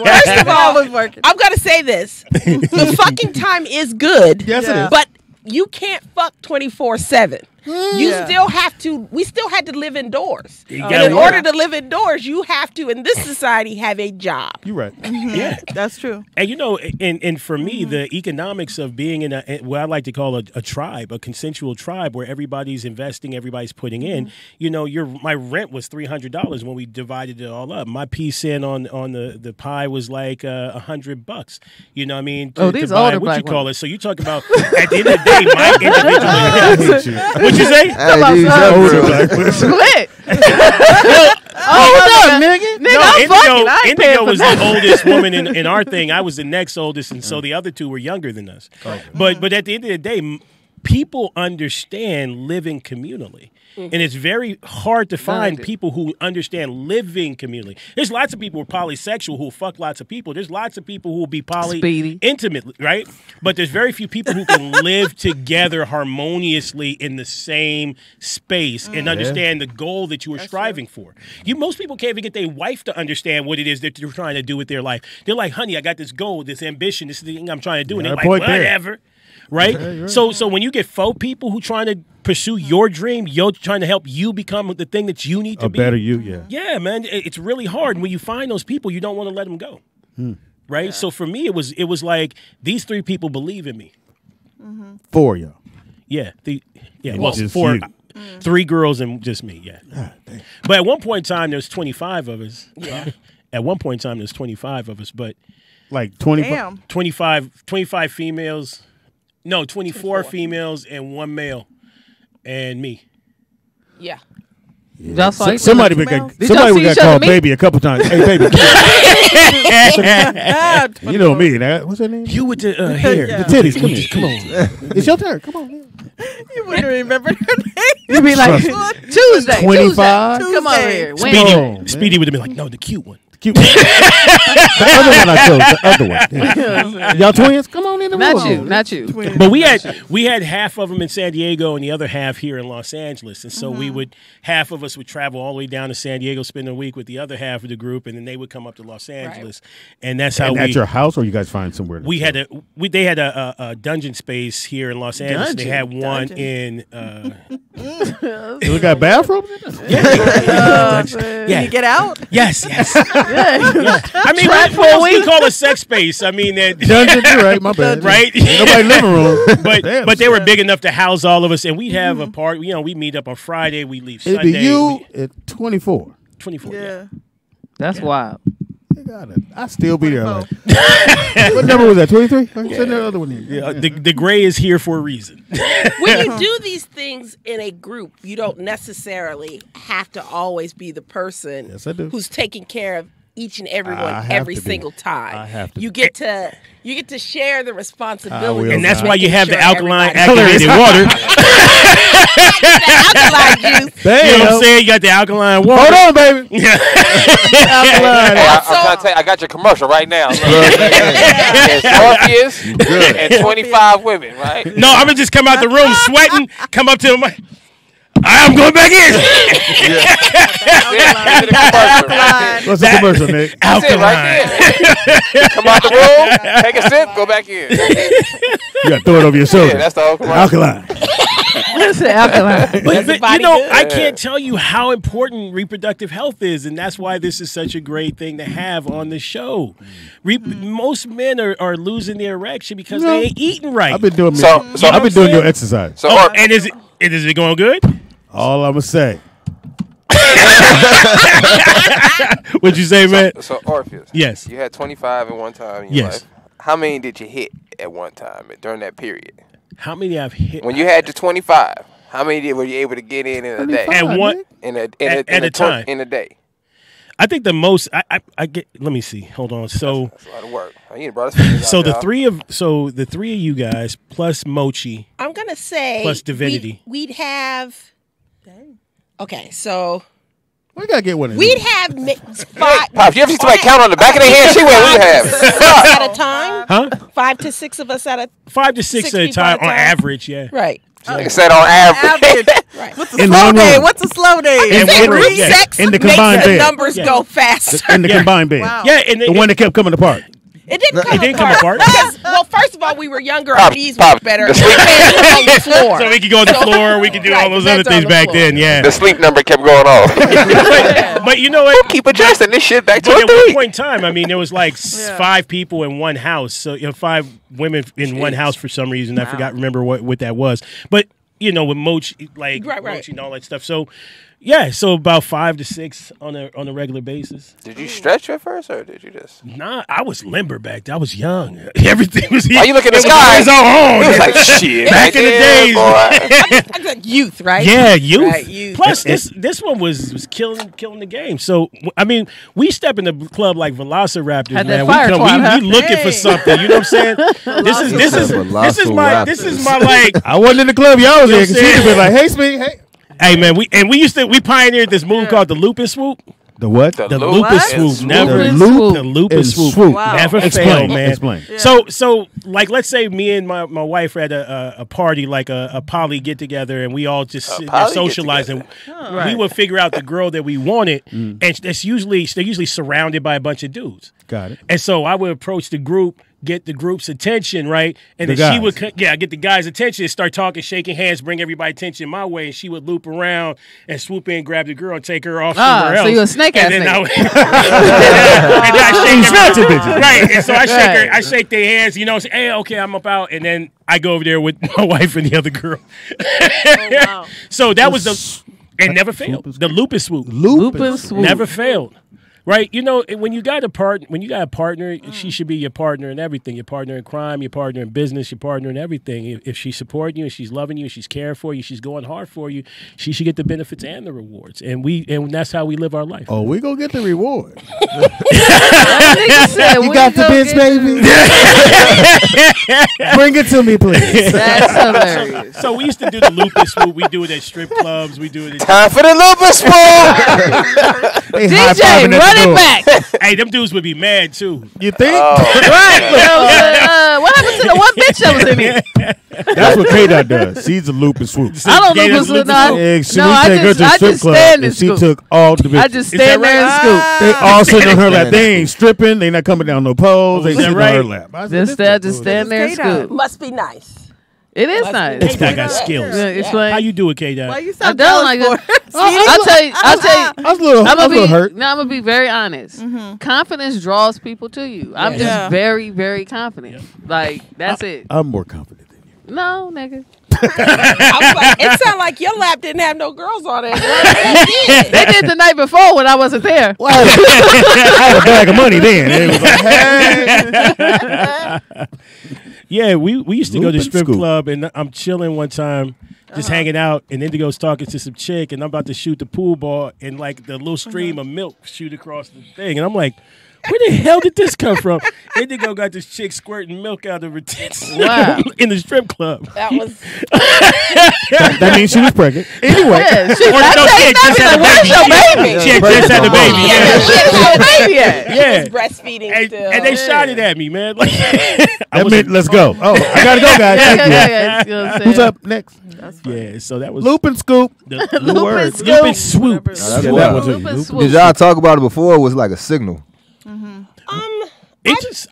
first of all, I'm going to say this. The fucking time is good. Yes, it is. But you can't fuck 24/7. You still have to. We still had to live indoors. And in order to live indoors, you have to, in this society, have a job. You're right. Yeah, That's true. and you know, and for me, the economics of being in what I like to call a tribe, a consensual tribe, where everybody's investing, everybody's putting in. You know, my rent was $300 when we divided it all up. My piece in on the pie was like $100. You know what I mean? These to buy, older what black you call women. it? So you talk about at the end of the day, my individual. What'd you say? Split. Hold up, nigga. Nigga, I'm fucking. I ain't paying Indigo for was that. the oldest woman in our thing. I was the next oldest, and so the other two were younger than us. But at the end of the day, people understand living communally. And it's very hard to find people who understand living communally. There's lots of people who are polysexual who fuck lots of people. There's lots of people who will be Speedy. intimately, right? But there's very few people who can live together harmoniously in the same space and understand the goal that you are striving for. Most people can't even get their wife to understand what it is that they're trying to do with their life. They're like, honey, I got this goal, this ambition, this is the thing I'm trying to do. And they're like, whatever. Right? So when you get faux people who trying to pursue your dream, you're trying to help you become the thing that you need to be. A better you, yeah. Yeah, man. It's really hard. When you find those people, you don't want to let them go. Right? Yeah. So for me, it was like these three people believe in me. For y'all. Yeah. Just four. you. 3 girls and just me, yeah. But at one point in time, there's 25 of us. Yeah. At one point in time, there's 25 of us, but... Like 25? 25 females... No, 24 females and 1 male, and me. Yeah. Y'all saw Somebody got called baby a couple times. Hey, baby. You know me. What's her name? You with the hair. The titties. Come here. Come on. It's your turn. Come on. You wouldn't remember her name. You'd be like, Tuesday. 25? Come over here. Speedy would have been like, no, the cute one. Cute. The other one I chose. The other one. Yeah. Y'all twins? Come on in the room. Not you. But we had half of them in San Diego and the other half here in Los Angeles. And so half of us would travel all the way down to San Diego, spend a week with the other half of the group, and then they would come up to Los Angeles. Right. And that's how at your house, or you guys find somewhere? They had a dungeon space here in Los Angeles. They had one in. We got bathrooms in there? Yeah. You get out? Yes. Yeah. I mean, what else do you call a sex space? I mean, that dungeon. You're right. My bad. right? Ain't nobody living room. But they were big enough to house all of us, and we'd have a party. You know, we meet up on Friday, we leave It'd Sunday. be you at 24. 24. Yeah. That's wild. I still be there. Like, what number was that? 23? Send that other one in. Yeah, the gray is here for a reason. When you do these things in a group, you don't necessarily have to always be the person Yes, I do. who's taking care of each and every I one have every to be. single time. I have to You be. get to share the I responsibility, will And that's not. why you have the Making sure alkaline everybody- activated water. The alkaline juice. You know what I'm Damn. saying? You got the alkaline water. Hold on, baby. Hey, I'm trying to tell you, I got your commercial right now. Look. It's Orpheus and 25 women, right? No, I'm gonna just come out the room sweating, come up to the mic. I'm going back in. What's the commercial, Nick? That's it right there. Come out the room, take a sip, go back in. You got to throw it over your shoulder. Yeah, that's the whole commercial. Alkaline. That's the alkaline. But, you body know, good? I can't tell you how important reproductive health is, and that's why this is such a great thing to have on the show. Most men are losing their erection because they ain't eating right. I've been doing I've been doing your exercise. So, And is it going good? All I'm gonna say. What'd you say, man? so Orpheus. Yes. You had 25 at one time in your Yes. life. How many did you hit at one time during that period? How many I've hit? When you had the 25, how many were you able to get in a day? At one, At a time. In a day. I think the most I get. Let me see. Hold on. So That's a lot of work. You brought us figures so out, the y'all. three of you guys plus Mochi. I'm gonna say Plus divinity. We'd have. Okay, so We gotta get one of we'd these. have five. Pop, you ever see somebody count on the back of their hand? She went, we have. At a time, Huh? 5 to 6 of us at a 5 to 6 6 at a people time at a on time. average. Yeah. right. It said on average. Average. What's a In slow one day? room. What's a slow day? And Say one room, group yeah. sex In the makes combined the bed. numbers Yeah. go faster. In the combined bed. Wow. Yeah, and The one that kept coming apart. It didn't come didn't come apart. Because, well, first of all, we were younger. Our Pop, knees Pop, worked better. the We had on the floor. so we could go on the floor. We could do Right, all those the other beds on things the back floor. then. Yeah. The sleep number kept going off. But you know what? Keep adjusting this shit back to But a at one 3. point in time, I mean, there was like Yeah. 5 people in one house. So 5 women in one house for some reason. I forgot. Remember what that was. But you know, with Mochi, like Right. Mochi and all that stuff. So yeah, so about 5 to 6 on a regular basis. Did you stretch at first, or did you just? Nah, I was limber back then. I was young. Everything was here. Why you look in the It was sky? always on. It was like shit. Back in the days. boy. That's like youth, right? Yeah, youth. Right, youth. Plus, this one was killing the game. So I mean, we step in the club like Velociraptors, Had man. that fire twat, huh? We looking for Hey. something. You know what I'm saying? this is my like. I wasn't in the club. Y'all was You know there. what Cause I'm she'd saying? been like, "Hey, Speedy, hey." Hey man, we pioneered this move called the loop and swoop. The what? The loop loop and What? swoop. The Never loop and loop. swoop. The loop And and swoop. swoop. Wow. Never Explain, fail, man. explain. Yeah. So like, let's say me and my wife were at a party, like a poly get together, and we all just sit there poly socializing. We would figure out the girl that we wanted, and they're usually surrounded by a bunch of dudes. Got it. And so I would approach the group, get the group's attention, right? And The then she guys. would, get the guys' attention, start talking, shaking hands, bring everybody's attention my way, and she would loop around and swoop in, grab the girl, and take her off somewhere else. So you a snake ass and then nigga. and then I shake Snatching everybody- bitches. Right, and so Right. I shake their hands, you know, say, hey, okay, I'm about, and then I go over there with my wife and the other girl. wow. So that was and never failed. The loop and swoop. Loop and swoop. Never failed. Right, you know, when you got a partner, she should be your partner in everything. Your partner in crime, your partner in business, your partner in everything. If she's supporting you, and she's loving you, and she's caring for you, she's going hard for you, she should get the benefits and the rewards. And that's how we live our life. Oh, we gonna get the reward. Nigga said, You we got the go bitch, get baby. Bring it to me, please. That's hilarious. So we used to do the loop and swoop. We do it at strip clubs. We do it. Time for the loop and swoop. They DJ, high-fiving at run the it door. back. Hey, them dudes would be mad too. You think? Right. What happened to the one bitch that was in here? That's what K-Dot does. She's a loop and swoop. I don't Gave know us who's loop no, and Yeah, she no, we I take her just, to the I strip just club, stand and and she scoop. took all the bitches. I just Is that stand there and scoop. They all sitting on her lap. They ain't stripping. They not coming down no poles. They Is that sitting right? on her lap. I said, Just this stand is there and K-Dot. scoop. Must be nice. It is nice. This guy got skills. Explain. How you do it, K-Dot? Why you I sound don't jealous like for? it. I'll tell you. I was a little hurt. No, I'm gonna be very honest. Confidence draws people to you. I'm just very, very confident. Like that's it. I'm more confident than you. No, nigga. I was like, it sounded like your lap didn't have no girls on it. They did the night before when I wasn't there. Well, I had a bag of money then. It was like, hey. Yeah, we used to go to Loop and strip scoop. club, and I'm chilling one time, just hanging out, and Indigo's talking to some chick, and I'm about to shoot the pool ball, and like the little stream of milk shoot across the thing, and I'm like, where the hell did this come from? Indigo got this chick squirting milk out of her tits in the strip club. That was That means she was pregnant. Anyway. Yeah, she, Or no, she had just had a where's your baby. baby? She had just had a baby. Where's your baby at? Yeah. breastfeeding And, still. and they shot it at me, man. Like, That meant let's go. Oh, I gotta go, guys. Thank you. Yeah, you know what I'm Who's saying? up next? yeah, so that was Loop and scoop. the Loop and word. scoop. Loop and swoop. That's Yeah, that wild. was it. Loop and Loop- swoop. Did y'all talk about it before? It was like a signal.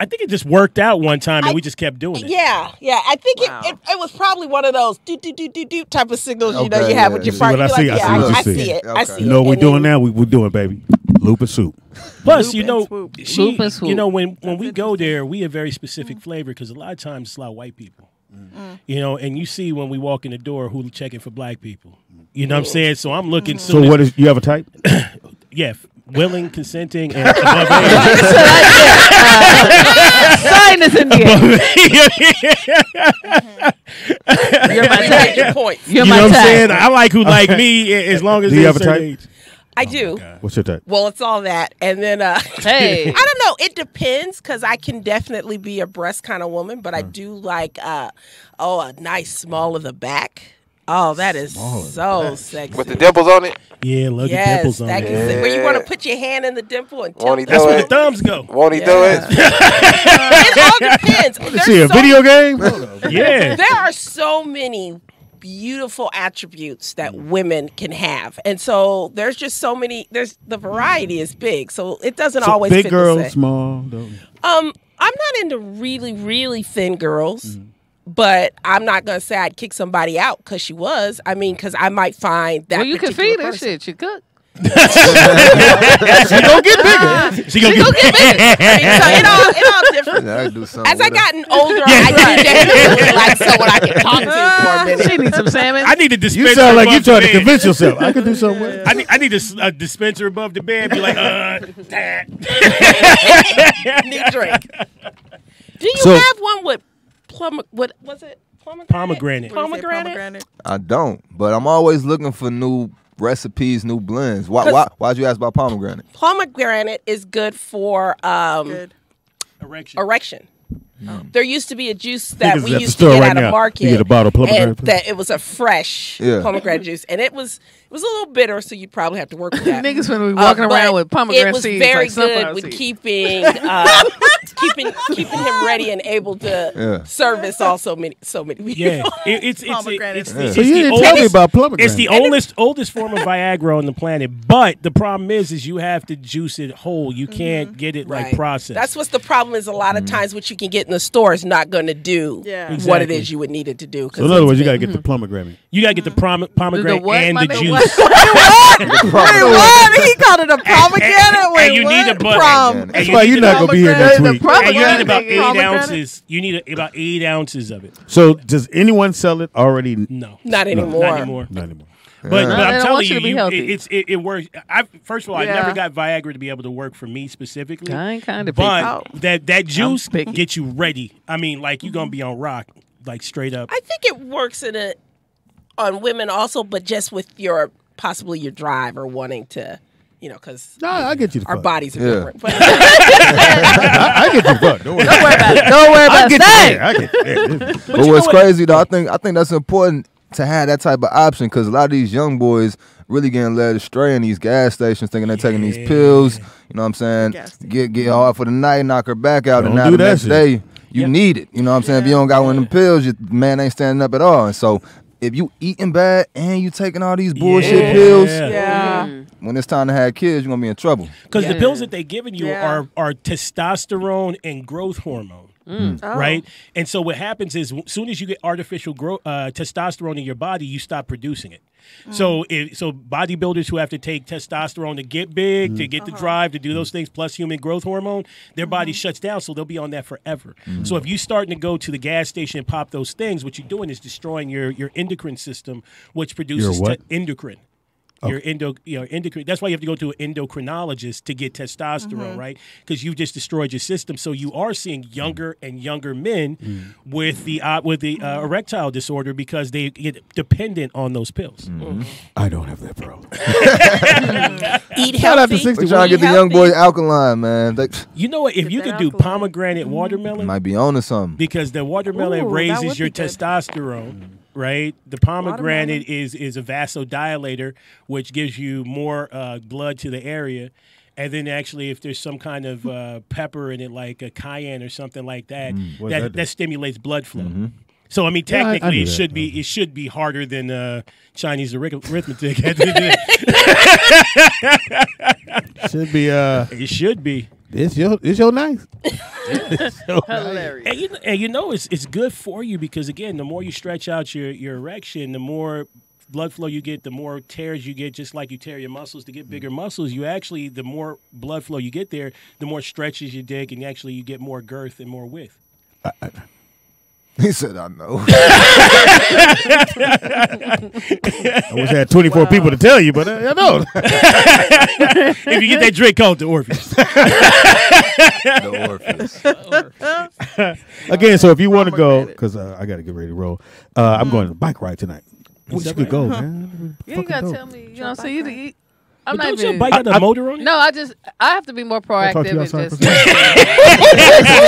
I think it just worked out one time, and we just kept doing it. Yeah. I think it was probably one of those do type of signals you know Okay, you have yeah. with your See partner. what I You're see? like, I see what you I see. see it. I Okay. see it. You know what we're And doing then- now? We're doing, baby. Loop and soup. Plus, Loop you and know, swoop. Loop and swoop. you know, when we go there, we have very specific flavor because a lot of times it's a lot of white people. You know, and you see when we walk in the door who checking for black people. You know what I'm saying? So I'm looking. So what is, you have a type? Yeah, willing, consenting, and above age. Sign this in the air. You're my Make type. your points. You're You my know what I'm type. saying? I like who like me as long as Do you they're have a certain type? age. I do. What's your type? Well, it's all that, and then Hey. I don't know. It depends because I can definitely be a breast kind of woman, but I do like a nice small of the back. Oh, that is so sexy. With the dimples on it. Yeah, look at Yes, dimples on that it. can sit, where you want to put your hand in the dimple and Won't tilt he it. That's do where it? the thumbs go. Won't he do Yeah. it? It all depends. There's See a so- video game? Yeah. There are so many beautiful attributes that women can have, and so there's just so many. The variety is big, so it doesn't always big fit girl, the same. small. I'm not into really, really thin girls, but I'm not gonna say I'd kick somebody out because she was. I mean, because I might find that. Well, you can particular feed her person. shit. You cook. She gonna get bigger. She gonna get I mean, so it all different. Yeah, I do something As I with her. gotten older, I do definitely like someone I can talk to for a minute. She needs some salmon. I need a dispenser. You sound like you above the trying to bed. convince yourself. I could do something with it. I need a dispenser above the bed. Be like, that. New drink. Do you So- have one with what was it? Pomegranate. Pomegranate. I don't, but I'm always looking for new recipes, new blends. Why'd you ask about pomegranate? Pomegranate is good for Good. Erection. There used to be a juice that Niggas we at the used to store get right out now. of market. You get a bottle of pomegranate, and please? that it was a fresh Yeah. pomegranate juice, and it was a little bitter, so you'd probably have to work with that. Niggas when we walking But around with pomegranate it was seeds, very like good sunflower with seeds. keeping keeping him ready and able to Yeah. service so many people. Yeah, it's Pomegranate. So the you didn't tell me oldest. about pomegranate. It's the oldest form of Viagra on the planet, but the problem is you have to juice it whole. You can't get it like Right. processed. That's what's the problem is a lot of times what you can get in the store is not going to do Yeah. what it Exactly. is you would need it to do. So in other words, you gotta get the pomegranate. you gotta get the pomegranate what, and my the nigga? juice. Wait, what? He called it a pomegranate? Wait, and you what? need a butt. Prom. And That's you why need you're not gonna be here next The week. pomegranate. And you need about Nigga. 8 Pomegranate? ounces. You need about 8 ounces of it. So does anyone sell it already? No, Not anymore. not anymore. Not anymore. But, No, but they I'm don't telling want you to be you, healthy. it works. First of all, I Yeah. never got Viagra to be able to work for me specifically. I ain't kind of But that juice picky. gets you ready. I mean, like you're gonna be on rock, like straight up. I think it works on women also, but just with possibly your drive or wanting to, because No, I get you the our fuck. bodies are Yeah. different. But I get you the fuck. Don't worry. Don't worry about it. Don't worry I about get it. you Say. there. I get you there. But what's crazy though, I think that's important to have that type of option because a lot of these young boys really getting led astray in these gas stations, thinking they're taking these pills. You know what I'm saying? Gas Get hard for the night, knock her back out, and Don't now do the that next shit. day you need it. You know what I'm saying? If you don't got one of them pills, your man ain't standing up at all. And so if you eating bad and you taking all these bullshit pills, Yeah. when it's time to have kids, you're gonna be in trouble. Because the pills that they giving you Yeah. are testosterone and growth hormone. Right, and so what happens is, as soon as you get artificial testosterone in your body, you stop producing it. So bodybuilders who have to take testosterone to get big, to get the drive, to do those things, plus human growth hormone, their body shuts down, so they'll be on that forever. So if you're starting to go to the gas station and pop those things, what you're doing is destroying your endocrine system, which produces Your what? endocrine. Your endocrine. That's why you have to go to an endocrinologist to get testosterone, right? Because you've just destroyed your system. So you are seeing younger and younger men with the erectile disorder because they get dependent on those pills. I don't have that problem. Eat Shout out to healthy. 60. We're trying to get the young boys alkaline, man. They You know what? If you Get could that do alkaline. pomegranate watermelon, might be on to something. because the watermelon Ooh, that raises would your be good. testosterone, right? The pomegranate is a vasodilator, which gives you more blood to the area. And then actually, if there's some kind of pepper in it, like a cayenne or something like that, What does that do? that stimulates blood flow. So I mean, Yeah, I technically, knew it that. should be harder than Chinese arithmetic. Should be It should be. it's your night. Hilarious. And you know it's good for you because again, the more you stretch out your erection, the more blood flow you get, the more tears you get. Just like you tear your muscles to get bigger muscles, you actually, the more blood flow you get there, the more stretches you dig, and actually you get more girth and more width. He said, "I know." I wish I had 24 people to tell you, but I know. If you get that drink called the Orpheus. The Orpheus. Again, so if you want to go, because I got to get ready to roll, I'm going on a bike ride tonight. You could go, man. You ain't gotta tell me. You know what I'm saying? I'm But not don't your even. bike got a motor on it? No, I have to be more talk to proactive you and outside just. for a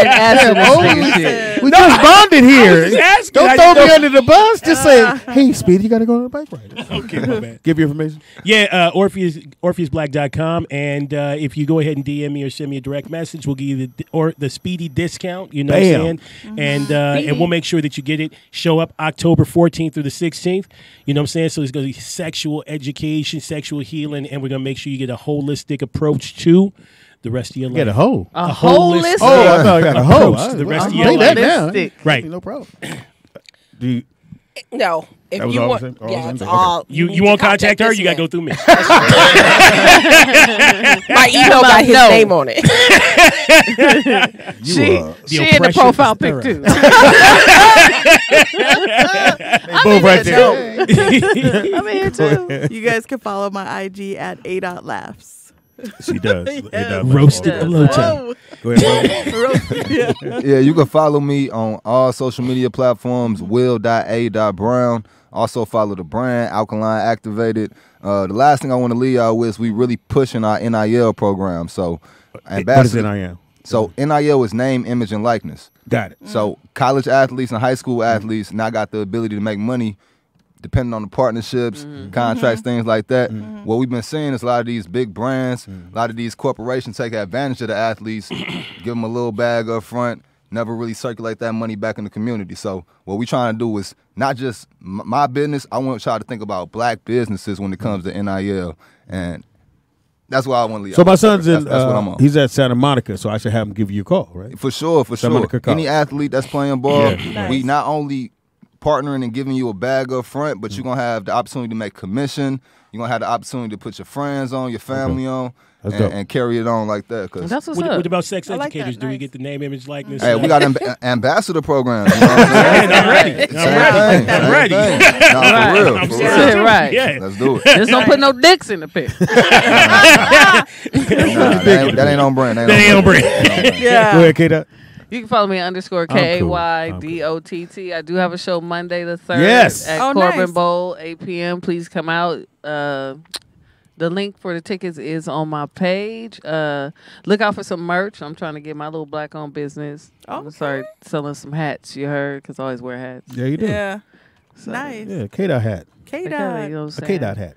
Answer this nigga shit. We just bonded here. just asking. Don't I throw didn't me know. under the bus. Just say, hey, Speedy, you got to go on a bike ride. Okay, my bad. Give your information. Yeah, OrpheusBlack.com. And if you go ahead and DM me or send me a direct message, we'll give you the Speedy discount. You know what I'm saying? And we'll make sure that you get it. Show up October 14th through the 16th. You know what I'm saying? So there's going to be sexual education, sexual healing, and we're going to make sure you get a holistic approach to the rest of your life. Get a hoe. A holistic. Oh, I thought I got a hoe. Approach to the rest of I'll your take that life. now. Right. No problem. Do you, No. If That was you all want, the same- all the yeah, same it's thing? all. You need want to to contact her? this You got to man. go through me. My email got his No. name on it. you She in the oppression profile is pic thorough. too. both right there. I'm here too. You guys can follow my IG at a.laughs. She does. Roasted All below that. top. Go ahead, bro. Yeah, you can follow me on all social media platforms, will.a.brown. Also follow the brand, Alkaline Activated. The last thing I want to leave y'all with is we really pushing our NIL program. So, What is ambassador. NIL? So NIL is name, image, and likeness. Got it. So college athletes and high school athletes now got the ability to make money depending on the partnerships, contracts, things like that. What we've been seeing is a lot of these big brands, a lot of these corporations take advantage of the athletes, give them a little bag up front, never really circulate that money back in the community. So what we trying to do is not just my business, I want y'all to think about black businesses when it comes to NIL. And that's why I want to leave. So my son's in. That's what I'm on. He's at Santa Monica, so I should have him give you a call, right? For sure, for Santa sure. Monica College. Any athlete that's playing ball, Yeah. we not only partnering and giving you a bag up front, but you're going to have the opportunity to make commission. You're going to have the opportunity to put your friends on, your family on, That's dope. and carry it on like that. Cause That's what's What up. about sex I like that. educators? Do we Nice. get the name, image, likeness? hey, we got ambassador programs. You know what I'm saying? I'm ready. Same I'm ready. thing, I'm same ready. thing. No, Right. for real. I'm For serious. real. Yeah, right. Yeah. Let's do it. Just don't put no dicks in the pic. Nah, that ain't on brand. That ain't on brand. Go Yeah. ahead, Kate. You can follow me at _ I'm cool. KAYDOTT. I do have a show Monday the 3rd Yes. at Oh, Corbin nice. Bowl, 8 p.m. Please come out. The link for the tickets is on my page. Look out for some merch. I'm trying to get my little black-owned business. I'm gonna start selling some hats. You heard? Because I always wear hats. Yeah, you do. Yeah. So, Nice. Yeah, Kate hat. K-Dot. you know what I'm A saying? K-Dot hat.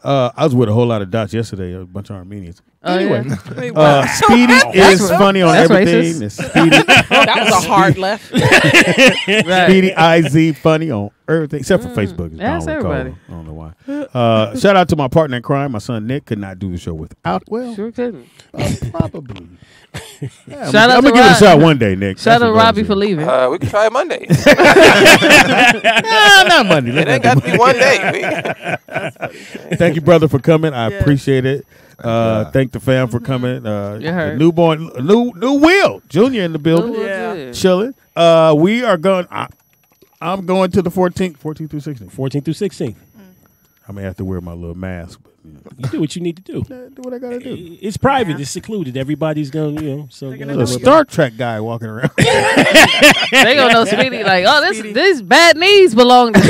I was with a whole lot of dots yesterday, a bunch of Armenians. Anyway, Wait, wow. Speedy is funny on that's everything. racist. It's Speedy, That was a hard left. Speedy IZ funny on everything except for Facebook. That's everybody. I don't know why. Shout out to my partner in crime, my son Nick. Could not do the show without. Well, Sure couldn't. probably. Yeah, Shout out I'm to gonna give it a Rob. shot one day, Nick. Shout That's out what Robbie I'm for saying. leaving. We can try it Monday. Not Monday. It ain't got to be one day. Thank you, brother, for coming. I Yeah. appreciate it. Thank the fam for coming. You heard. The newborn, new Will Junior in the building, Yeah. chilling. We are going. I'm going to the 14th through 16th. 14 through 16. I may have to wear my little mask, but You do what you need to do. do what I gotta do. It's private. It's secluded. Everybody's going to, so. gonna There's a Star Trek guy walking around. They gonna know Speedy like, oh, this bad knees belong to I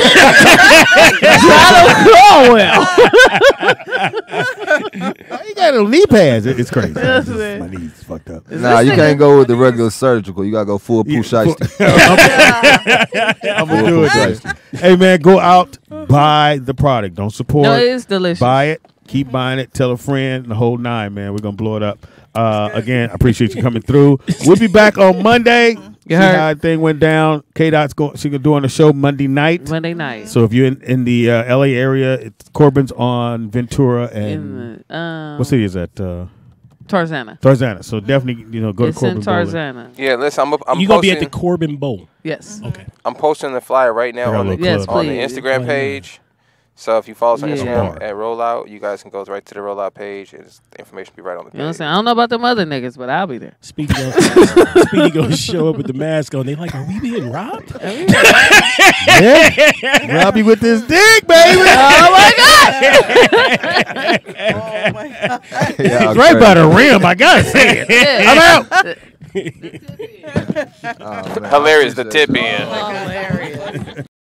He got little knee pads. It's crazy. Yes, man. My knees fucked up. Nah, you can't go with the regular surgical. You gotta go full Pooh Shiesty. I'm gonna do it. Though. Hey man, go out, buy the product. Don't support. No, it is delicious. Buy it. Keep buying it. Tell a friend. The whole nine, man. We're gonna blow it up. Again, I appreciate you coming through. We'll be back on Monday. See heard. how everything went down. K-Dot's going. She gonna do on the show Monday night. Monday night. So if you're in the LA area, it's Corbin's on Ventura and In the, what city is that? Tarzana. Tarzana. So definitely, go It's to in Corbin. Tarzana. Yeah, listen, I'm You're going to be at the posting, Corbin Bowl. Yes. Okay. I'm posting the flyer right now on the, Yes, on the please. Instagram page. So if you follow us on Yeah. Instagram at Rollout, you guys can go right to the Rollout page. And the information will be right on the page. You know what I'm saying? I don't know about them other niggas, but I'll be there. Speedy going to show up with the mask on. They like, are we being robbed? Yeah. Robbie with this dick, baby. Oh my God! Oh my God. Yeah, He's right by the rim. I gotta say it. I'm out. Hilarious, the tip in. Hilarious.